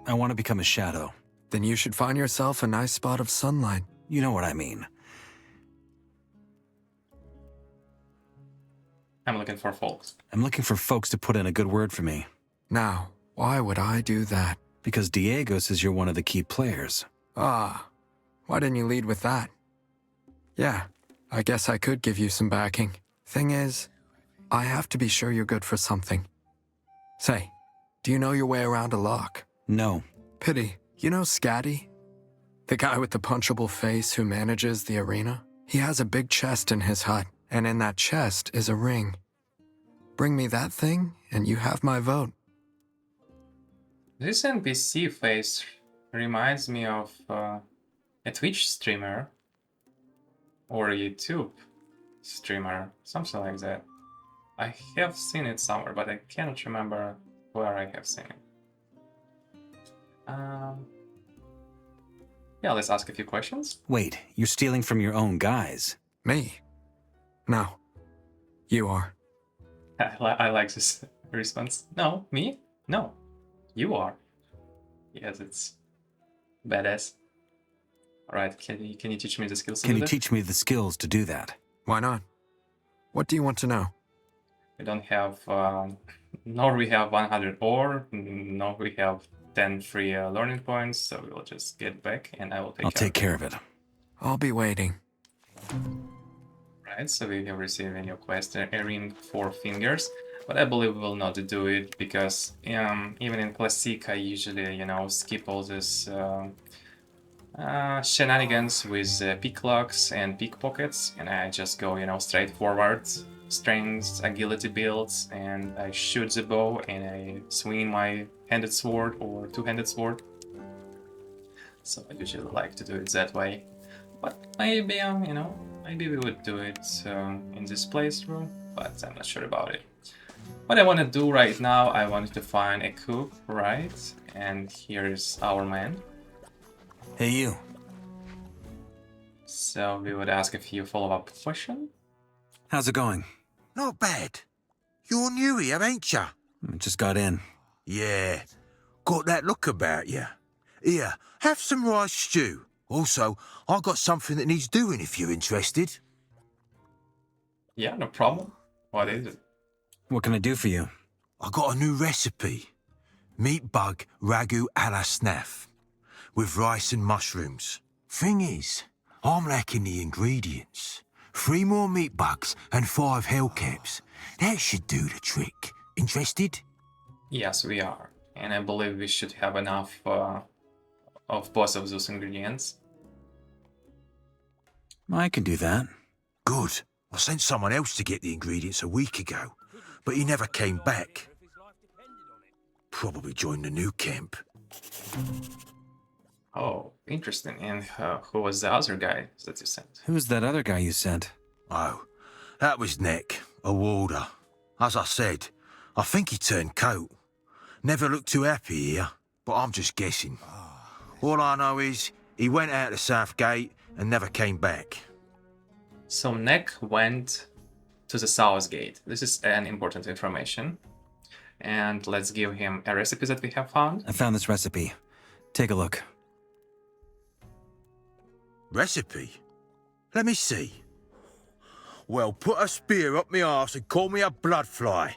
Speaker 4: I want to become a shadow.
Speaker 5: Then you should find yourself a nice spot of sunlight.
Speaker 4: You know what I mean.
Speaker 1: I'm looking for folks.
Speaker 4: I'm looking for folks to put in a good word for me.
Speaker 5: Now, why would I do that?
Speaker 4: Because Diego says you're one of the key players.
Speaker 5: Ah, why didn't you lead with that? Yeah, I guess I could give you some backing. Thing is, I have to be sure you're good for something. Say, do you know your way around a lock?
Speaker 4: No.
Speaker 5: Pity. You know Scatty? The guy with the punchable face who manages the arena? He has a big chest in his hut, and in that chest is a ring. Bring me that thing, and you have my vote.
Speaker 1: This NPC face reminds me of a Twitch streamer or a YouTube streamer, something like that. I have seen it somewhere, but I cannot remember where I have seen it. Yeah, let's ask a few questions.
Speaker 4: Wait, you're stealing from your own guys.
Speaker 5: Me? No. You are.
Speaker 1: I like this response. No, me? No. You are. Yes, it's badass. Alright, can you teach me the skills to do that?
Speaker 4: Can you teach me the skills to do that?
Speaker 5: Why not? What do you want to know?
Speaker 1: We don't have, nor we have 100 ore, nor we have 10 free learning points, so we'll just get back and I will take
Speaker 4: care of it.
Speaker 5: I'll be waiting.
Speaker 1: Right, so we have received a new quest, a ring 4 fingers, but I believe we will not do it because even in Classic I usually, you know, skip all this shenanigans with picklocks and pickpockets, and I just go, you know, straight forward, strength, agility builds, and I shoot the bow and I swing my handed sword or two-handed sword. So I usually like to do it that way. But maybe, you know, maybe we would do it in this playthrough, but I'm not sure about it. What I want to do right now, I want to find a cook, right? And here's our man.
Speaker 4: Hey, you.
Speaker 1: So we would ask a few follow-up questions.
Speaker 4: How's it going?
Speaker 13: Not bad. You're new here, ain't ya?
Speaker 4: Just got in.
Speaker 13: Yeah. Got that look about you. Here, have some rice stew. Also, I got something that needs doing if you're interested.
Speaker 1: Yeah, no problem. What is it?
Speaker 4: What can I do for you?
Speaker 13: I got a new recipe. Meat bug ragu a la Snaf. With rice and mushrooms. Thing is, I'm lacking the ingredients. 3 more meat bugs and 5 hellcaps. That should do the trick. Interested?
Speaker 1: Yes, we are. And I believe we should have enough of both of those ingredients.
Speaker 4: I can do that.
Speaker 13: Good. I sent someone else to get the ingredients a week ago, but he never came back. Probably joined the new camp.
Speaker 1: Oh, interesting. And who was the other guy that you sent?
Speaker 4: Who's that other guy you sent?
Speaker 13: Oh, that was Nick, a warder. As I said, I think he turned coat. Never looked too happy here, but I'm just guessing. All I know is he went out the south gate and never came back.
Speaker 1: So Nick went to the south gate. This is an important information. And let's give him a recipe that we have found.
Speaker 4: I found this recipe. Take a look.
Speaker 13: Recipe? Let me see. Well, put a spear up my arse and call me a bloodfly.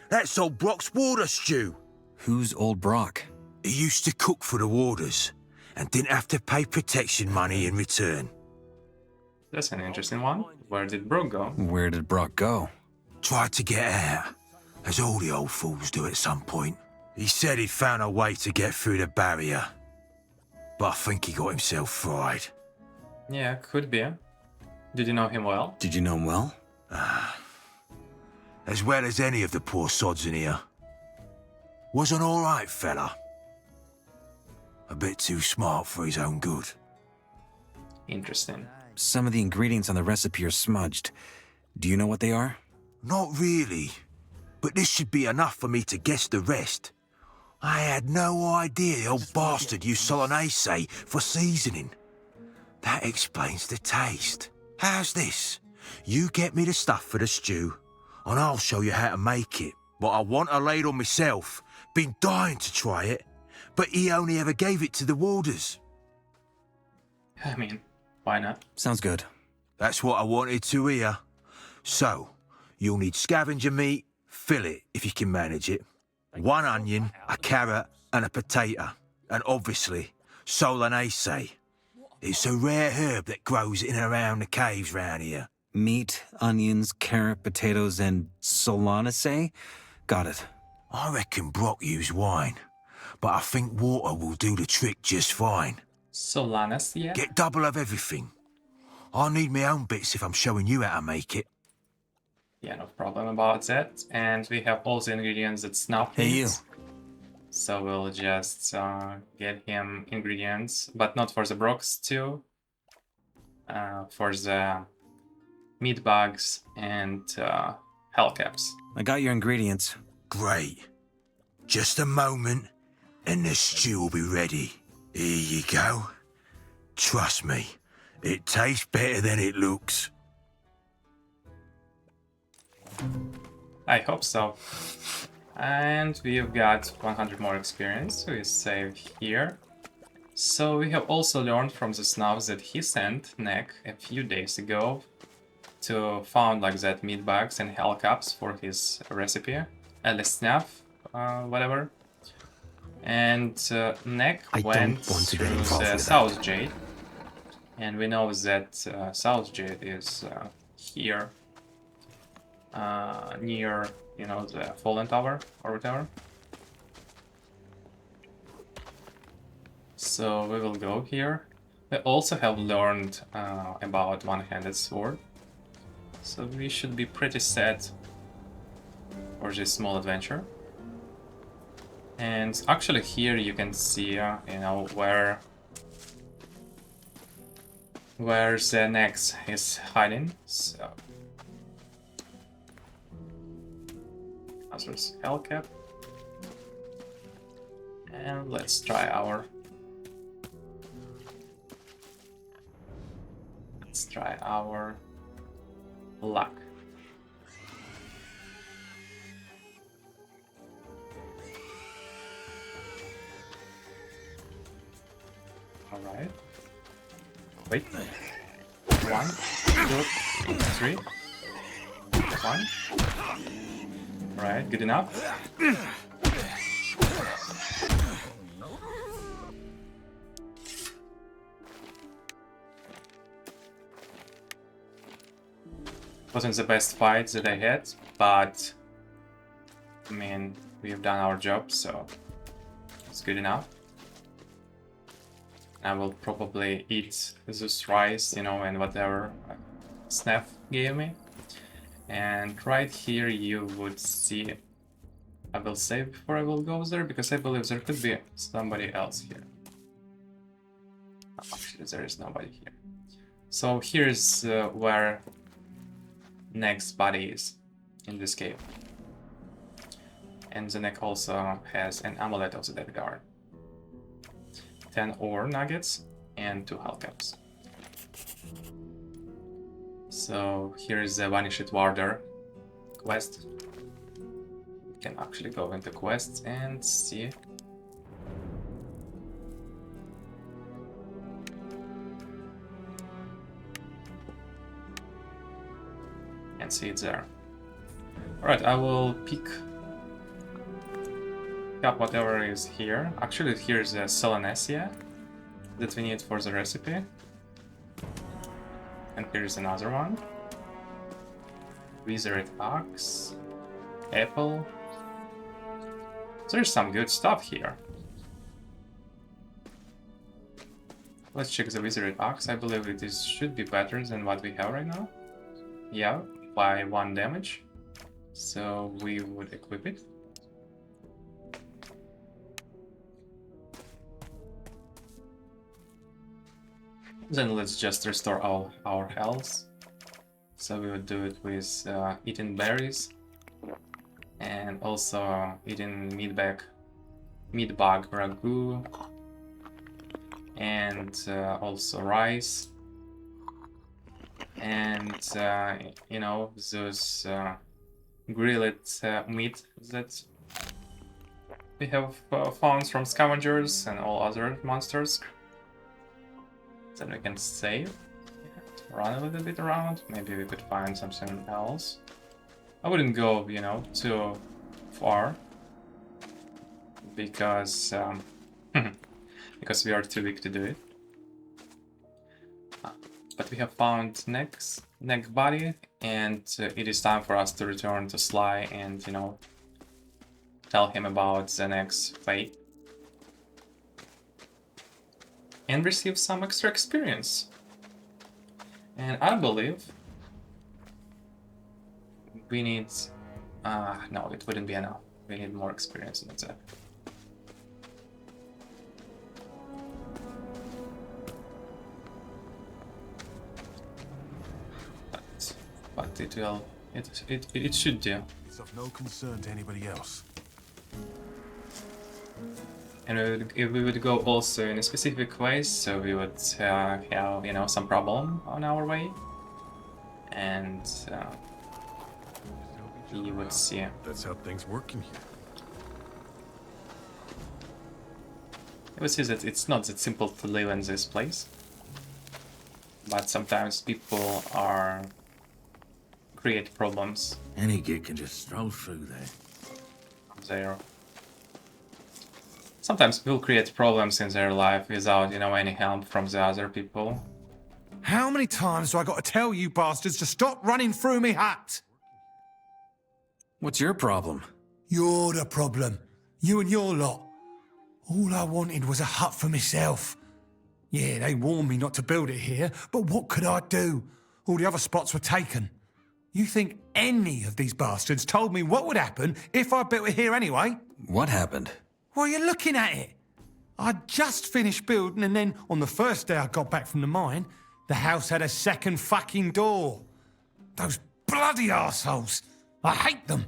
Speaker 13: That's old Brock's water stew.
Speaker 4: Who's old Brock?
Speaker 13: He used to cook for the warders and didn't have to pay protection money in return.
Speaker 1: That's an interesting one. Where did Brock go?
Speaker 4: Where did Brock go?
Speaker 13: Tried to get out, as all the old fools do at some point. He said he'd found a way to get through the barrier, but I think he got himself fried.
Speaker 1: Yeah, could be. Did you know him well?
Speaker 4: Did you know him well?
Speaker 13: As well as any of the poor sods in here. Was an alright fella. A bit too smart for his own good.
Speaker 1: Interesting.
Speaker 4: Some of the ingredients on the recipe are smudged. Do you know what they are?
Speaker 13: Not really, but this should be enough for me to guess the rest. I had no idea the old bastard used Solanaceae for seasoning. That explains the taste. How's this? You get me the stuff for the stew, and I'll show you how to make it. But I want a ladle myself. Been dying to try it, but he only ever gave it to the warders.
Speaker 1: I mean, why not?
Speaker 4: Sounds good.
Speaker 13: That's what I wanted to hear. So, you'll need scavenger meat, fillet if you can manage it, 1 onion, a carrot, and a potato, and obviously, Solanaceae. It's a rare herb that grows in and around the caves round here.
Speaker 4: Meat, onions, carrot, potatoes, and Solanaceae? Got it.
Speaker 13: I reckon Brock used wine, but I think water will do the trick just fine.
Speaker 1: Solanaceae?
Speaker 13: Get double of everything. I'll need my own bits if I'm showing you how to make it.
Speaker 1: Yeah, no problem about that. And we have all the ingredients that Snaf
Speaker 4: Hey, you.
Speaker 1: needs. So we'll just get him ingredients, but not for the Brock stew. For the meat bugs and hellcaps.
Speaker 4: I got your ingredients.
Speaker 13: Great. Just a moment, and the stew will be ready. Here you go. Trust me, it tastes better than it looks.
Speaker 1: I hope so. And we've got 100 more experience, we save here. So we have also learned from the Snaf that he sent Neck a few days ago to found like that meat bugs and hellcaps for his recipe. Snaf, whatever. And Neck went to the South Jade. And we know that South Jade is here. Near, you know, the Fallen Tower or whatever. So we will go here. We also have learned about one-handed sword. So we should be pretty set for this small adventure. And actually here you can see, you know, where the Nex is hiding. So Azur's Hellcap. And let's try our luck. Alright. Wait. 1, 2, 3. 1. Alright, good enough. Wasn't the best fight that I had, but I mean, we've done our job, so it's good enough. I will probably eat this rice, you know, and whatever Snaf gave me. And right here you would see, I will save before I will go there, because I believe there could be somebody else here. Actually, there is nobody here. So here's where Neck's body is in this cave. And the Neck also has an Amulet of the Dead Guard. 10 ore nuggets and 2 hellcaps. So here is the Vanished Warder quest. Can actually go into quests and see. And see it there. Alright, I will pick up whatever is here. Actually, here's a Solanesia that we need for the recipe. And here's another one. Wizard Axe. Apple. There's some good stuff here. Let's check the Wizard Axe. I believe it should be better than what we have right now. Yeah, by 1 damage. So we would equip it. Then let's just restore all our health. So we would do it with eating berries. And also eating meat bug ragu. And also rice. And you know, those grilled meat that we have found from scavengers and all other monsters. Then we can save, run a little bit around. Maybe we could find something else. I wouldn't go, you know, too far because because we are too weak to do it. But we have found neck body, and it is time for us to return to Sly and, you know, tell him about the next fate. And receive some extra experience. And I believe we need... no, it wouldn't be enough. We need more experience than that. But it will... It should do.
Speaker 14: It's of no concern to anybody else.
Speaker 1: And if we would go also in a specific way, so we would have, you know, some problem on our way. And you would see.
Speaker 8: That's how things work in here.
Speaker 1: You would see that it's not that simple to live in this place. But sometimes people create problems.
Speaker 6: Any git can just stroll through there.
Speaker 1: Sometimes people create problems in their life without, you know, any help from the other people.
Speaker 15: How many times do I got to tell you bastards to stop running through me hut?
Speaker 11: What's your problem?
Speaker 15: You're the problem. You and your lot. All I wanted was a hut for myself. Yeah, they warned me not to build it here, but what could I do? All the other spots were taken. You think any of these bastards told me what would happen if I built it here anyway?
Speaker 11: What happened?
Speaker 15: Well, you're looking at it. I'd just finished building, and then on the first day I got back from the mine, the house had a second fucking door. Those bloody arseholes. I hate them.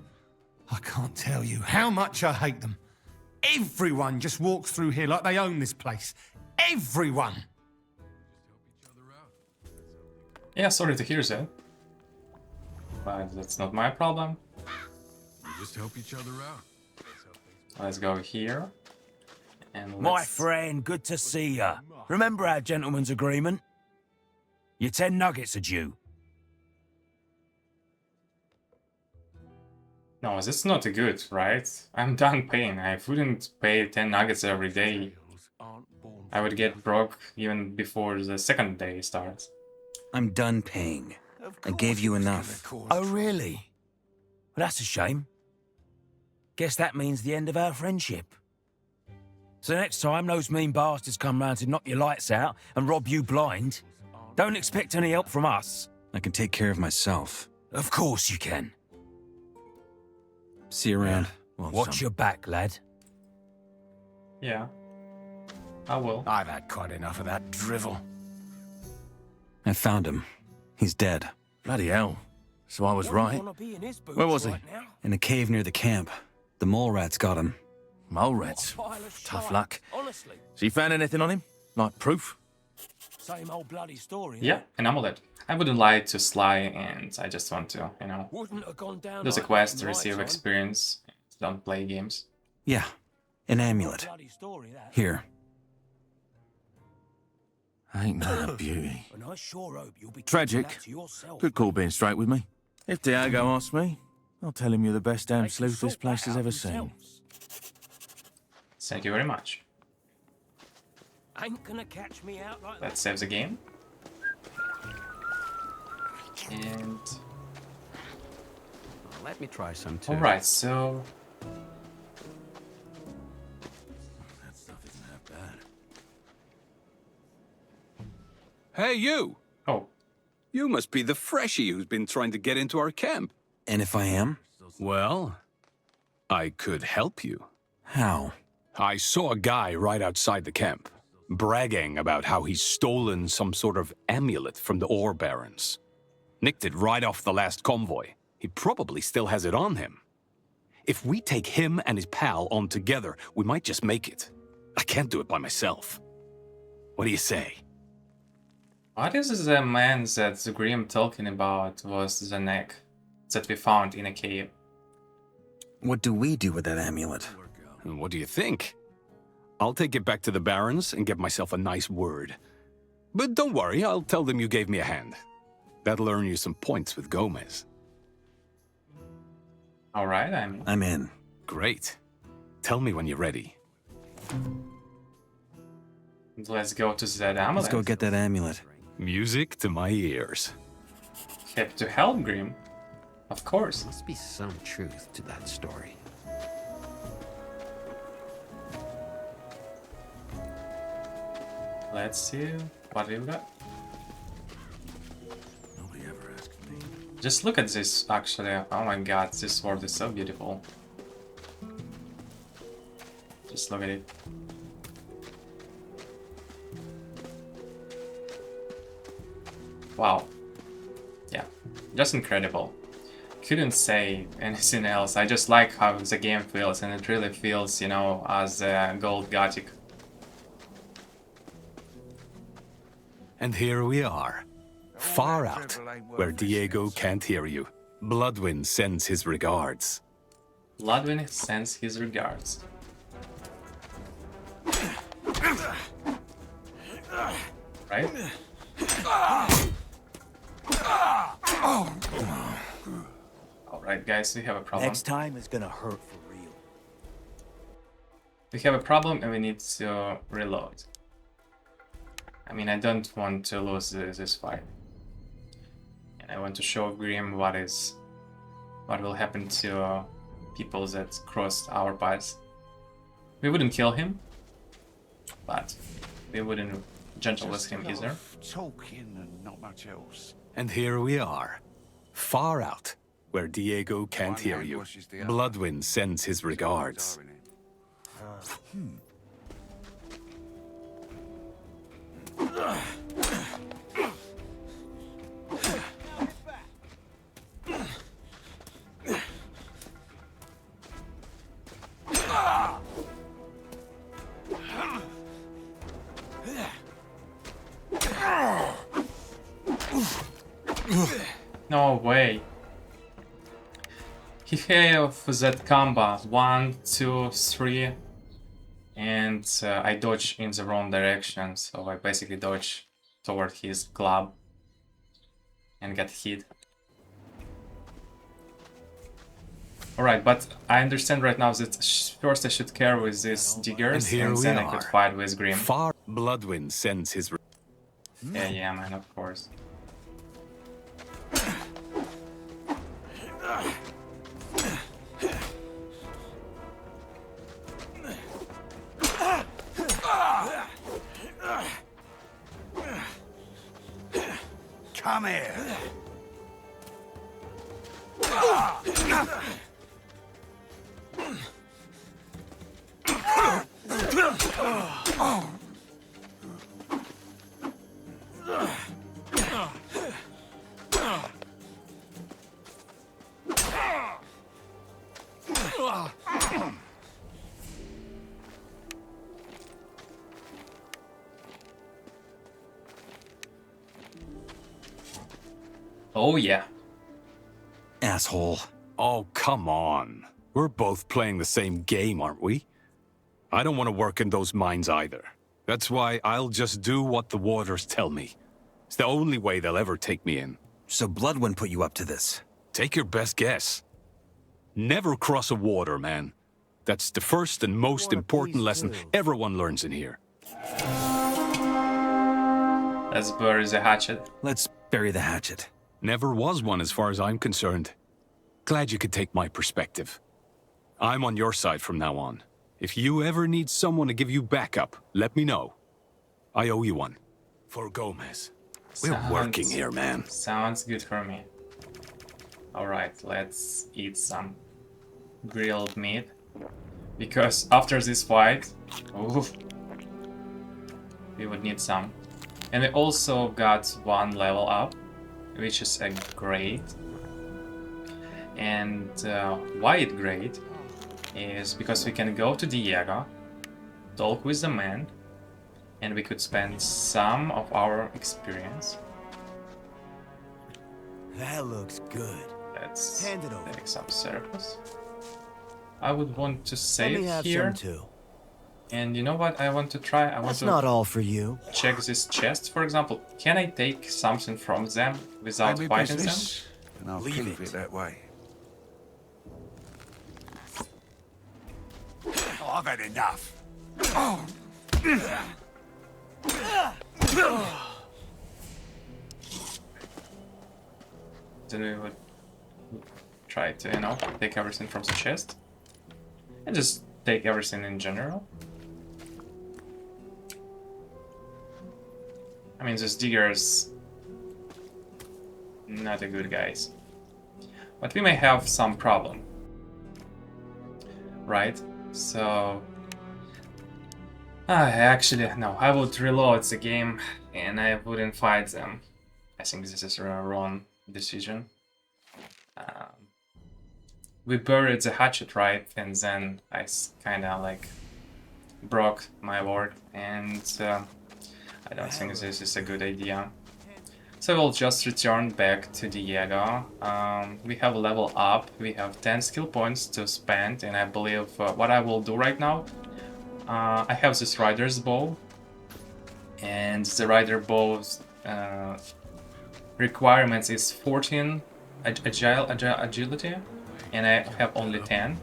Speaker 15: I can't tell you how much I hate them. Everyone just walks through here like they own this place. Everyone.
Speaker 1: Yeah, sorry to hear that. But that's not my problem.
Speaker 8: We just help each other out.
Speaker 1: Let's go here. And
Speaker 16: My friend, good to see ya. Remember our gentleman's agreement? Your 10 nuggets are due.
Speaker 1: No, that's not good, right? I'm done paying. I wouldn't pay 10 nuggets every day. I would get broke even before the second day starts.
Speaker 11: I'm done paying. I gave you enough.
Speaker 16: Oh, really? Well, that's a shame. Guess that means the end of our friendship. So next time those mean bastards come round to knock your lights out and rob you blind, don't expect any help from us.
Speaker 11: I can take care of myself.
Speaker 16: Of course you can.
Speaker 11: See you around.
Speaker 16: Watch your back, lad.
Speaker 1: Yeah, I will.
Speaker 16: I've had quite enough of that drivel.
Speaker 11: I found him. He's dead.
Speaker 6: Bloody hell. So I was right. Where was he?
Speaker 11: In a cave near the camp. The mole rats got him.
Speaker 6: Mole rats? Tough luck. So you found anything on him? Like proof?
Speaker 16: Same old bloody story.
Speaker 1: Yeah, an amulet. I wouldn't lie to Sly, and I just want to, you know, do the quest to receive experience. don't play games.
Speaker 4: Yeah, an amulet. Here.
Speaker 6: Ain't that a beauty?
Speaker 16: And I sure hope you'll be
Speaker 6: Tragic.
Speaker 16: keeping that to yourself.
Speaker 6: Good call being straight with me. If Diego asks me, I'll tell him you're the best damn sleuth this place has ever seen.
Speaker 1: Thank you very much.
Speaker 16: Ain't gonna catch me out like
Speaker 1: Let's save the game. And
Speaker 10: let me try some too.
Speaker 1: alright, so
Speaker 6: That stuff isn't that bad.
Speaker 3: Hey, you!
Speaker 1: Oh.
Speaker 3: You must be the freshie who's been trying to get into our camp.
Speaker 4: And if I am?
Speaker 3: Well, I could help you.
Speaker 4: How?
Speaker 3: I saw a guy right outside the camp, bragging about how he's stolen some sort of amulet from the ore barons. Nicked it right off the last convoy. He probably still has it on him. If we take him and his pal on together, we might just make it. I can't do it by myself. What do you say?
Speaker 1: what is the man that the Grim talking about was the neck that we found in a cave?
Speaker 4: What do we do with that amulet?
Speaker 3: And what do you think? I'll take it back to the barons and give myself a nice word. But don't worry, I'll tell them you gave me a hand. That'll earn you some points with Gomez.
Speaker 1: Alright,
Speaker 4: I'm in.
Speaker 3: Great. Tell me when you're ready.
Speaker 1: Let's go to that amulet.
Speaker 4: Let's go get that amulet.
Speaker 3: Music to my ears.
Speaker 1: Happy to help, Grim. Of course.
Speaker 10: Must be some truth to that story.
Speaker 1: Let's see what we've got.
Speaker 6: Nobody ever asked me.
Speaker 1: Just look at this, actually. Oh my god, this sword is so beautiful. Just look at it. Wow. Yeah, just incredible. Couldn't say anything else. I just like how the game feels, and it really feels, you know, as gold Gothic.
Speaker 3: And here we are. Far out, where Diego can't hear you. Bloodwind sends his regards.
Speaker 1: Bloodwind sends his regards. Right? Alright guys, we have a problem.
Speaker 16: Next time is gonna hurt for real.
Speaker 1: We have a problem and we need to reload. I mean, I don't want to lose this fight. And I want to show Grim what will happen to people that crossed our paths. We wouldn't kill him, but we wouldn't gentle with him either.
Speaker 2: Talking and not much else.
Speaker 3: And here we are. Far out, where Diego can't hear you. Bloodwind sends his regards.
Speaker 1: No way. He have that combo 1, 2, 3, and I dodge in the wrong direction, so I basically dodge toward his club and get hit. Alright, but I understand right now that first I should care with these diggers and then I could fight with Grim.
Speaker 3: Far Bloodwind sends his
Speaker 1: Yeah, man, of course.
Speaker 2: Come here.
Speaker 1: Oh yeah.
Speaker 4: Asshole.
Speaker 3: Oh, come on. We're both playing the same game, aren't we? I don't want to work in those mines either. That's why I'll just do what the warders tell me. It's the only way they'll ever take me in.
Speaker 4: So Bloodwind put you up to this?
Speaker 3: Take your best guess. Never cross a warder, man. That's the first and most important lesson everyone learns in here.
Speaker 1: Let's bury the hatchet.
Speaker 4: Let's bury the hatchet.
Speaker 3: Never was one as far as I'm concerned. Glad you could take my perspective. I'm on your side from now on. If you ever need someone to give you backup, let me know. I owe you one. For Gomez. We're working here, man.
Speaker 1: Sounds good for me. Alright, let's eat some grilled meat. Because after this fight, oof, we would need some. And we also got one level up, which is a great. And why it's great is because we can go to Diego, talk with the man, and we could spend some of our experience.
Speaker 10: That looks good.
Speaker 1: Let's
Speaker 10: Hand it over.
Speaker 1: take some surplus. I would want to
Speaker 10: Let
Speaker 1: save
Speaker 10: me have
Speaker 1: here.
Speaker 10: some too.
Speaker 1: And you know what I want to try? I want
Speaker 10: That's
Speaker 1: to
Speaker 10: not all for you.
Speaker 1: check this chest, for example. Can I take something from them without
Speaker 2: Maybe
Speaker 1: fighting them?
Speaker 2: business, and I'll
Speaker 1: Leave
Speaker 2: prove it that way. Oh, I've had enough. Oh.
Speaker 1: Then we would try to, you know, take everything from the chest. And just take everything in general. I mean, these diggers, not a good guys. But we may have some problem. Right? So... actually, no, I would reload the game and I wouldn't fight them. I think this is a wrong decision. We buried the hatchet, right? And then I kinda like broke my word, and I don't think this is a good idea. So we'll just return back to Diego. We have a level up, we have 10 skill points to spend, and I believe what I will do right now, I have this rider's bow, and the rider bow's requirements is 14 agility, and I have only 10.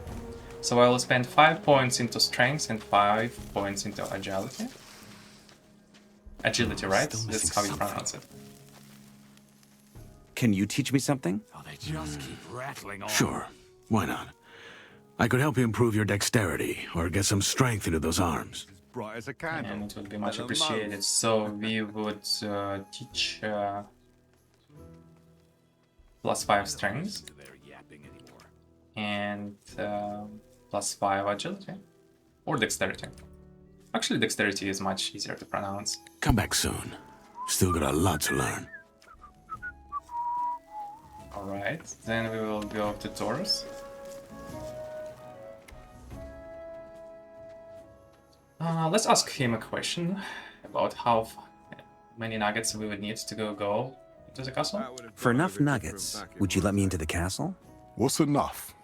Speaker 1: So I will spend 5 points into strength and 5 points into agility. Agility, right? That's how you pronounce it.
Speaker 4: Can you teach me something?
Speaker 3: Oh, they just keep rattling on.
Speaker 17: Sure. Why not? I could help you improve your dexterity, or get some strength into those arms.
Speaker 2: Bright as a candle.
Speaker 1: And it would be much appreciated. So we would teach +5 strength and +5 agility or dexterity. Actually, dexterity is much easier to pronounce.
Speaker 17: Come back soon. Still got a lot to learn.
Speaker 1: Alright, then we will go to Torrez. Let's ask him a question about how many nuggets we would need to go to the castle.
Speaker 4: For enough nuggets, would you let me into the castle?
Speaker 18: What's enough?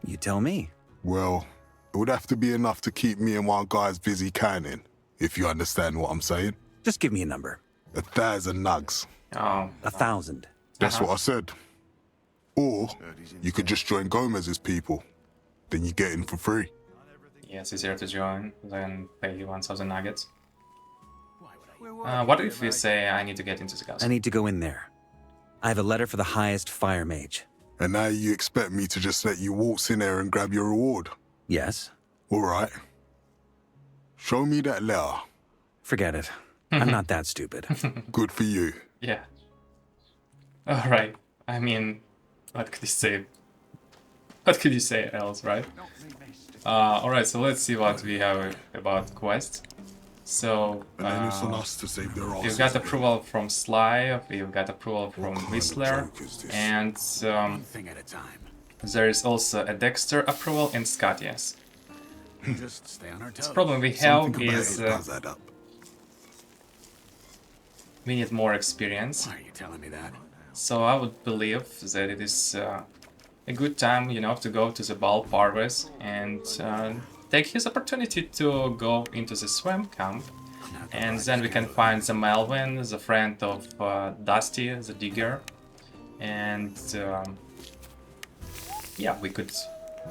Speaker 4: You tell me.
Speaker 18: Well, it would have to be enough to keep me and my guys busy canning, if you understand what I'm saying.
Speaker 4: Just give me a number.
Speaker 18: 1,000 nugs.
Speaker 1: Oh.
Speaker 4: 1,000.
Speaker 18: That's what I said. Or you could just join Gomez's people. Then you get in for free.
Speaker 1: Yeah, it's easier to join than pay 1,000 nuggets. What if we say I need to get into the castle?
Speaker 4: I need to go in there. I have a letter for the highest fire mage.
Speaker 18: And now you expect me to just let you waltz in there and grab your reward?
Speaker 4: Yes.
Speaker 18: All right. Show me that letter.
Speaker 4: Forget it. I'm not that stupid.
Speaker 18: Good for you.
Speaker 1: Yeah. Alright. I mean, what could you say? What could you say else, right? Alright, so let's see what we have about quest. So,
Speaker 18: And then it's on us to save their
Speaker 1: we've got approval from Sly, we've got approval from Whistler, and there is also a Dexter approval and Scatty.
Speaker 17: Just stay on our toes.
Speaker 1: The problem we have is we need more experience.
Speaker 17: Why are you telling me that?
Speaker 1: So I would believe that it is a good time, you know, to go to the Baal Parvez and take his opportunity to go into the swamp camp. And then we can find the Melvin, the friend of Dusty, the digger. And yeah, we could,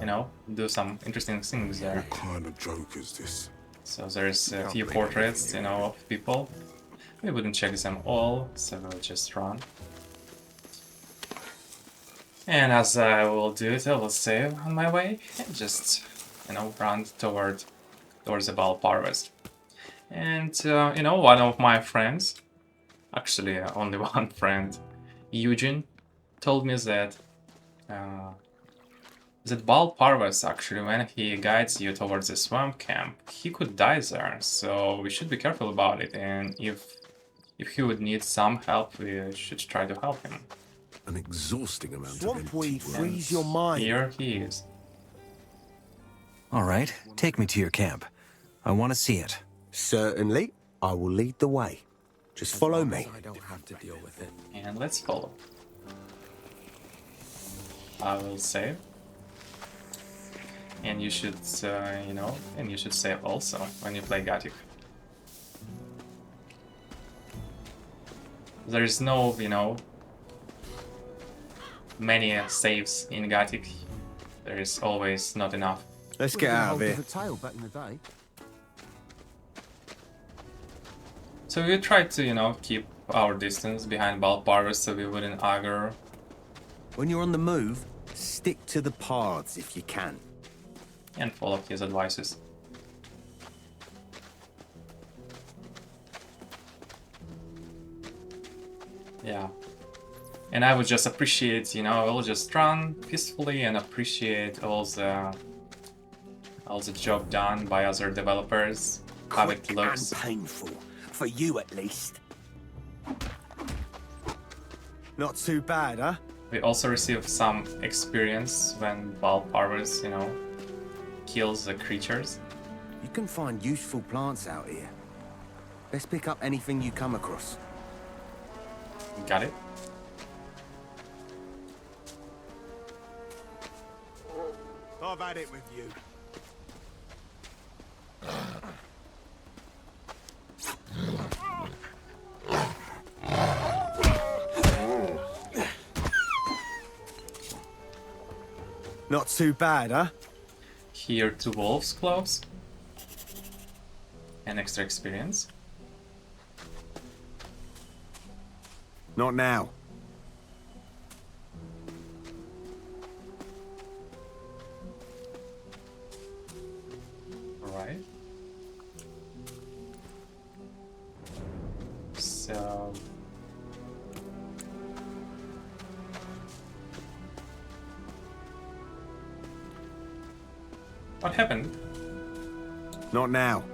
Speaker 1: you know, do some interesting things there.
Speaker 18: What kind of joke is this?
Speaker 1: So there's a few portraits, you know, of people. We wouldn't check them all, so we'll just run. And as I will do it, I will save on my way and just, you know, run towards the Baal Parvez. And, you know, one of my friends, actually only one friend, Eugene, told me that Baal Parvez, actually, when he guides you towards the swamp camp, he could die there, so we should be careful about it, and if he would need some help, we should try to help him.
Speaker 17: An exhausting amount
Speaker 10: Swamp weed frees your mind.
Speaker 1: Here he is.
Speaker 4: All right, take me to your camp. I want to see it.
Speaker 10: Certainly, I will lead the way. Just follow me.
Speaker 11: I don't have to deal with it.
Speaker 1: And let's follow. I will save. And you should, you know, and you should save also when you play Gothic. There is no, you know, many saves in Gothic. There is always not enough.
Speaker 10: Let's get out of here.
Speaker 1: So we tried to, you know, keep our distance behind Baal Parvez so we wouldn't aggro.
Speaker 10: When you're on the move, stick to the paths if you can.
Speaker 1: And follow his advices. Yeah. And I would just appreciate, you know, we'll just run peacefully and appreciate all the job done by other developers, how it looks.
Speaker 10: And painful, for you at least. Not too bad, huh?
Speaker 1: We also receive some experience when Baal Parvez, you know, kills the creatures.
Speaker 10: You can find useful plants out here. Let's pick up anything you come across.
Speaker 1: Got it?
Speaker 10: I've had it with you. Not too bad, huh?
Speaker 1: Here, 2 wolves close. An extra experience.
Speaker 10: Not now.
Speaker 1: Alright. So... what happened?
Speaker 10: Not now.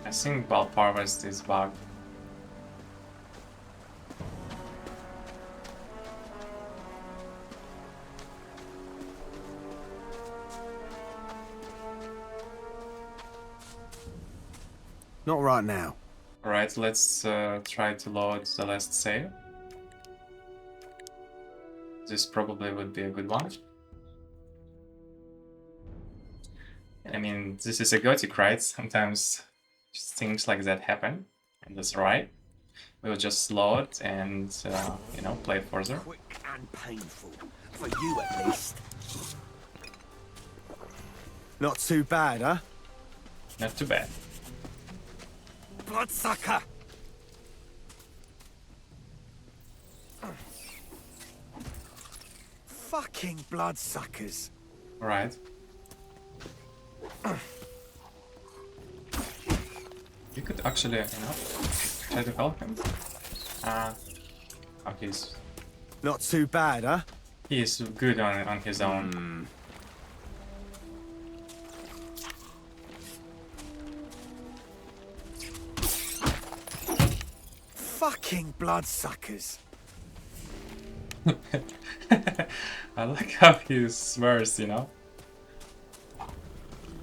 Speaker 1: I think Baal Parvez is bugged.
Speaker 10: Not right now.
Speaker 1: Alright, let's try to load the last save. This probably would be a good one. I mean, this is a Gothic, right? Sometimes things like that happen, and that's right. We'll just load and, you know, play further.
Speaker 10: Quick and painful, for you at least. Not too bad, huh?
Speaker 1: Not too bad.
Speaker 10: Bloodsucker! Fucking bloodsuckers.
Speaker 1: Right. You could actually, you know, try to help him. Oh, he's...
Speaker 10: not too bad, huh?
Speaker 1: He's good on his own.
Speaker 10: Fucking bloodsuckers.
Speaker 1: I like how he swears, you know?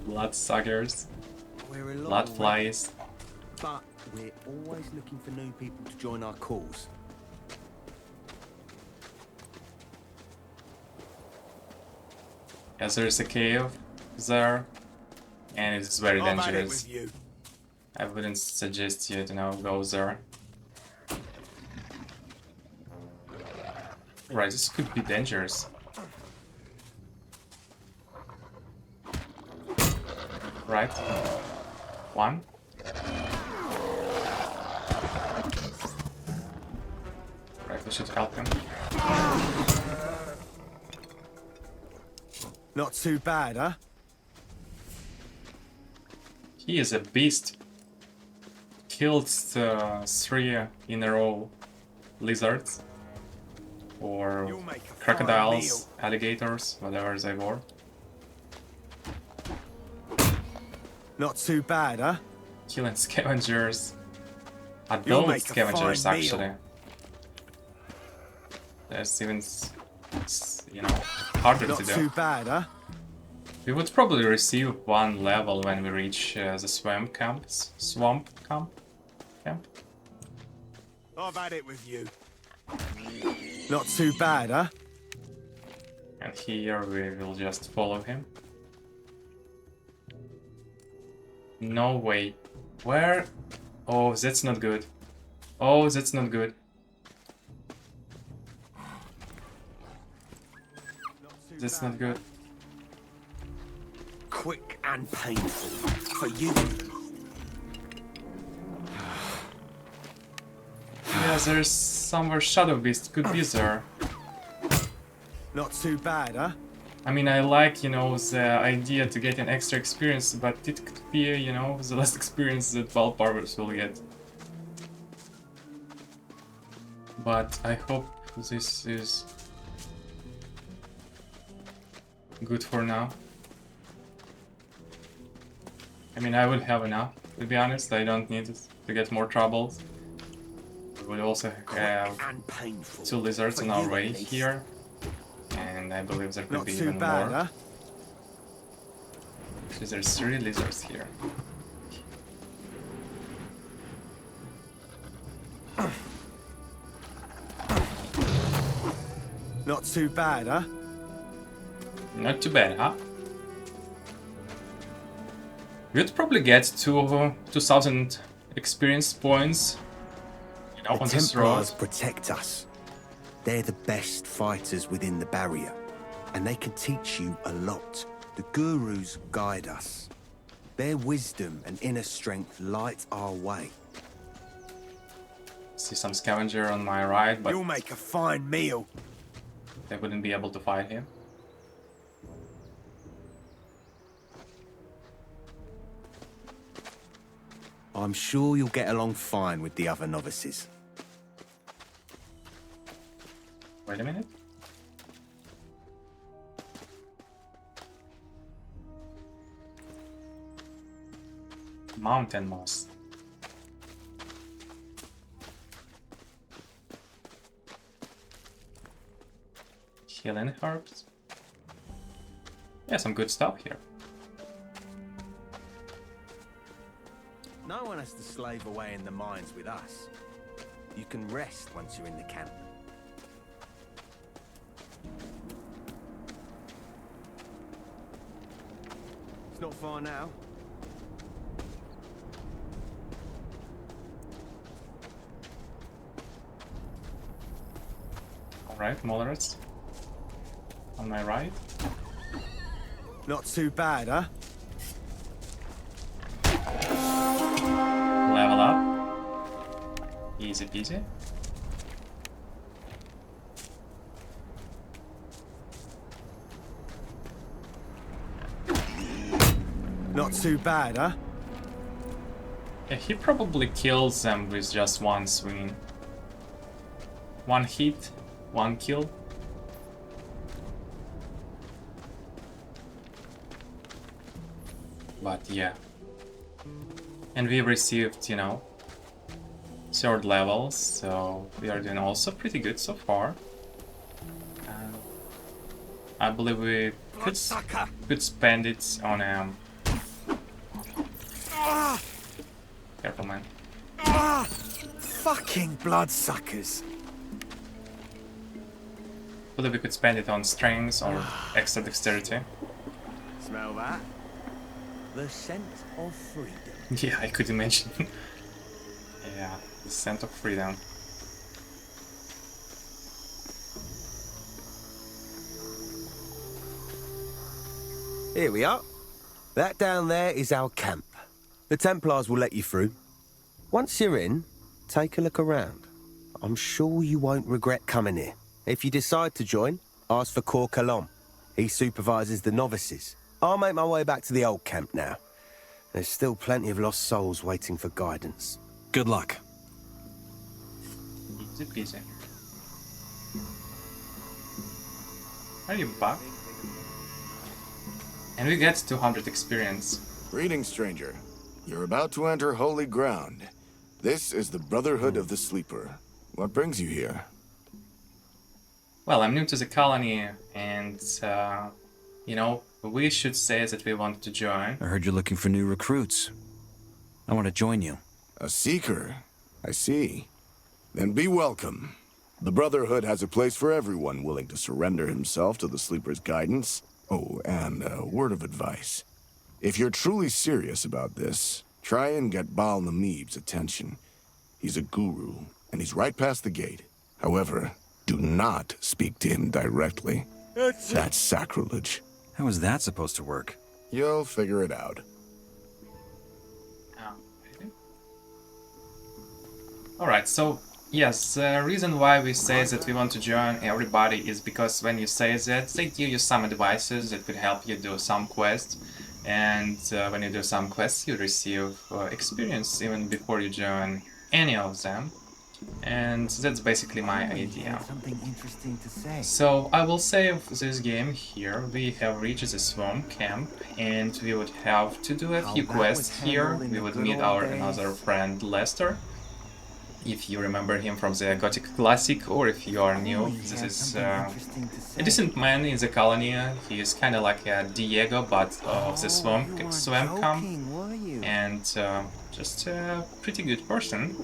Speaker 1: Bloodsuckers. Blood flies.
Speaker 10: But we're always looking for new people to join our cause.
Speaker 1: Yes, there is a cave there, and it's very dangerous. I wouldn't suggest you to go there. Right, this could be dangerous. Right. One. Right, we should help him.
Speaker 10: Not too bad, huh?
Speaker 1: He is a beast. Killed 3 in a row lizards. Or crocodiles, alligators, whatever they were.
Speaker 10: Not too bad, huh?
Speaker 1: Killing scavengers. Adult scavengers, actually. That's even, harder to do.
Speaker 10: Not too bad, huh?
Speaker 1: We would probably receive 1 level when we reach the swamp camp.
Speaker 10: I've had it with you. Not too bad, huh?
Speaker 1: And here we will just follow him. No way. Where? Oh, that's not good. Oh, that's not good. That's not good.
Speaker 10: Quick and painful for you.
Speaker 1: Yeah, there's somewhere Shadow Beast could be there.
Speaker 10: Not too bad, huh?
Speaker 1: I mean, I like, the idea to get an extra experience, but it could be, the last experience that Baal Parvez will get. But I hope this is good for now. I mean, I will have enough, to be honest. I don't need to get more troubles. We will also have 2 lizards on our way here. And I believe there could be even more.
Speaker 10: Huh?
Speaker 1: Because there's 3 lizards here.
Speaker 10: Not too bad, huh?
Speaker 1: Not too bad, huh? We'd probably get 2,000 experience points, on this road.
Speaker 10: The Templars protect us. They're the best fighters within the barrier, and they can teach you a lot. The gurus guide us. Their wisdom and inner strength light our way.
Speaker 1: See some scavenger on my right, but
Speaker 10: you'll make a fine meal.
Speaker 1: They wouldn't be able to fight him.
Speaker 10: I'm sure you'll get along fine with the other novices.
Speaker 1: Wait a minute. Mountain moss. Healing herbs. Yeah, some good stuff here.
Speaker 10: No one has to slave away in the mines with us. You can rest once you're in the camp. It's not far now.
Speaker 1: Alright, moderates. On my right.
Speaker 10: Not too bad, huh?
Speaker 1: Level up. Easy peasy.
Speaker 10: Not too bad, huh?
Speaker 1: Yeah, he probably kills them with just one swing. One hit, one kill. But yeah. And we received, 3rd level, so we are doing also pretty good so far. I believe we could spend it on careful, man.
Speaker 10: Fucking bloodsuckers.
Speaker 1: I believe we could spend it on strengths or extra dexterity.
Speaker 13: that? The scent of freedom.
Speaker 1: Yeah, I could imagine. Yeah, the scent of freedom.
Speaker 10: Here we are. That down there is our camp. The Templars will let you through. Once you're in, take a look around. I'm sure you won't regret coming here. If you decide to join, ask for Cor Kalom. He supervises the novices. I'll make my way back to the old camp now. There's still plenty of lost souls waiting for guidance.
Speaker 17: Good luck.
Speaker 1: Easy peasy. Are you back? And we get 200 experience.
Speaker 19: Greetings, stranger. You're about to enter holy ground. This is the Brotherhood of the Sleeper. What brings you here?
Speaker 1: Well, I'm new to the colony, and, you know, we should say that we want to join.
Speaker 4: I heard you're looking for new recruits. I want to join you.
Speaker 19: A seeker? I see. Then be welcome. The Brotherhood has a place for everyone willing to surrender himself to the Sleeper's guidance. Oh, and a word of advice. If you're truly serious about this, try and get Baal Namib's attention. He's a guru, and he's right past the gate. However, do not speak to him directly. That's sacrilege.
Speaker 4: How is that supposed to work?
Speaker 19: You'll figure it out.
Speaker 1: Alright, so, yes, the reason why we say that we want to join everybody is because when you say that, they give you some advices that could help you do some quests. And when you do some quests, you receive experience even before you join any of them. And that's basically my idea. So I will save this game here. We have reached the swamp camp, and we would have to do a few quests here. We would meet our another friend Lester, if you remember him from the Gothic Classic, or if you are new. This is a decent man in the colony. He is kind of like a Diego, but of the swamp camp, and just a pretty good person,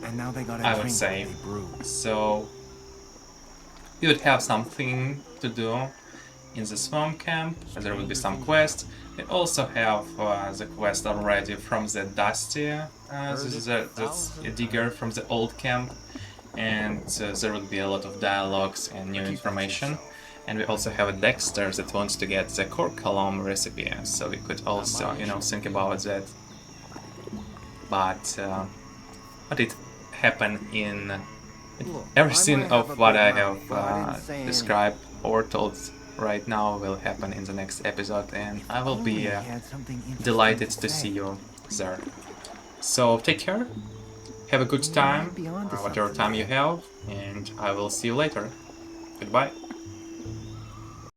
Speaker 1: I would say. So we would have something to do in the swamp camp. There will be some quests. We also have the quest already from the Dusty. That's a digger from the old camp, and there will be a lot of dialogues and new information. And we also have a Dexter that wants to get the Korkalom recipe, so we could also, you know, think about that. But it happened in everything of what I have described or told right now will happen in the next episode, and I will be delighted to see you there. So take care, have a good time, whatever time you have, and I will see you later. Goodbye.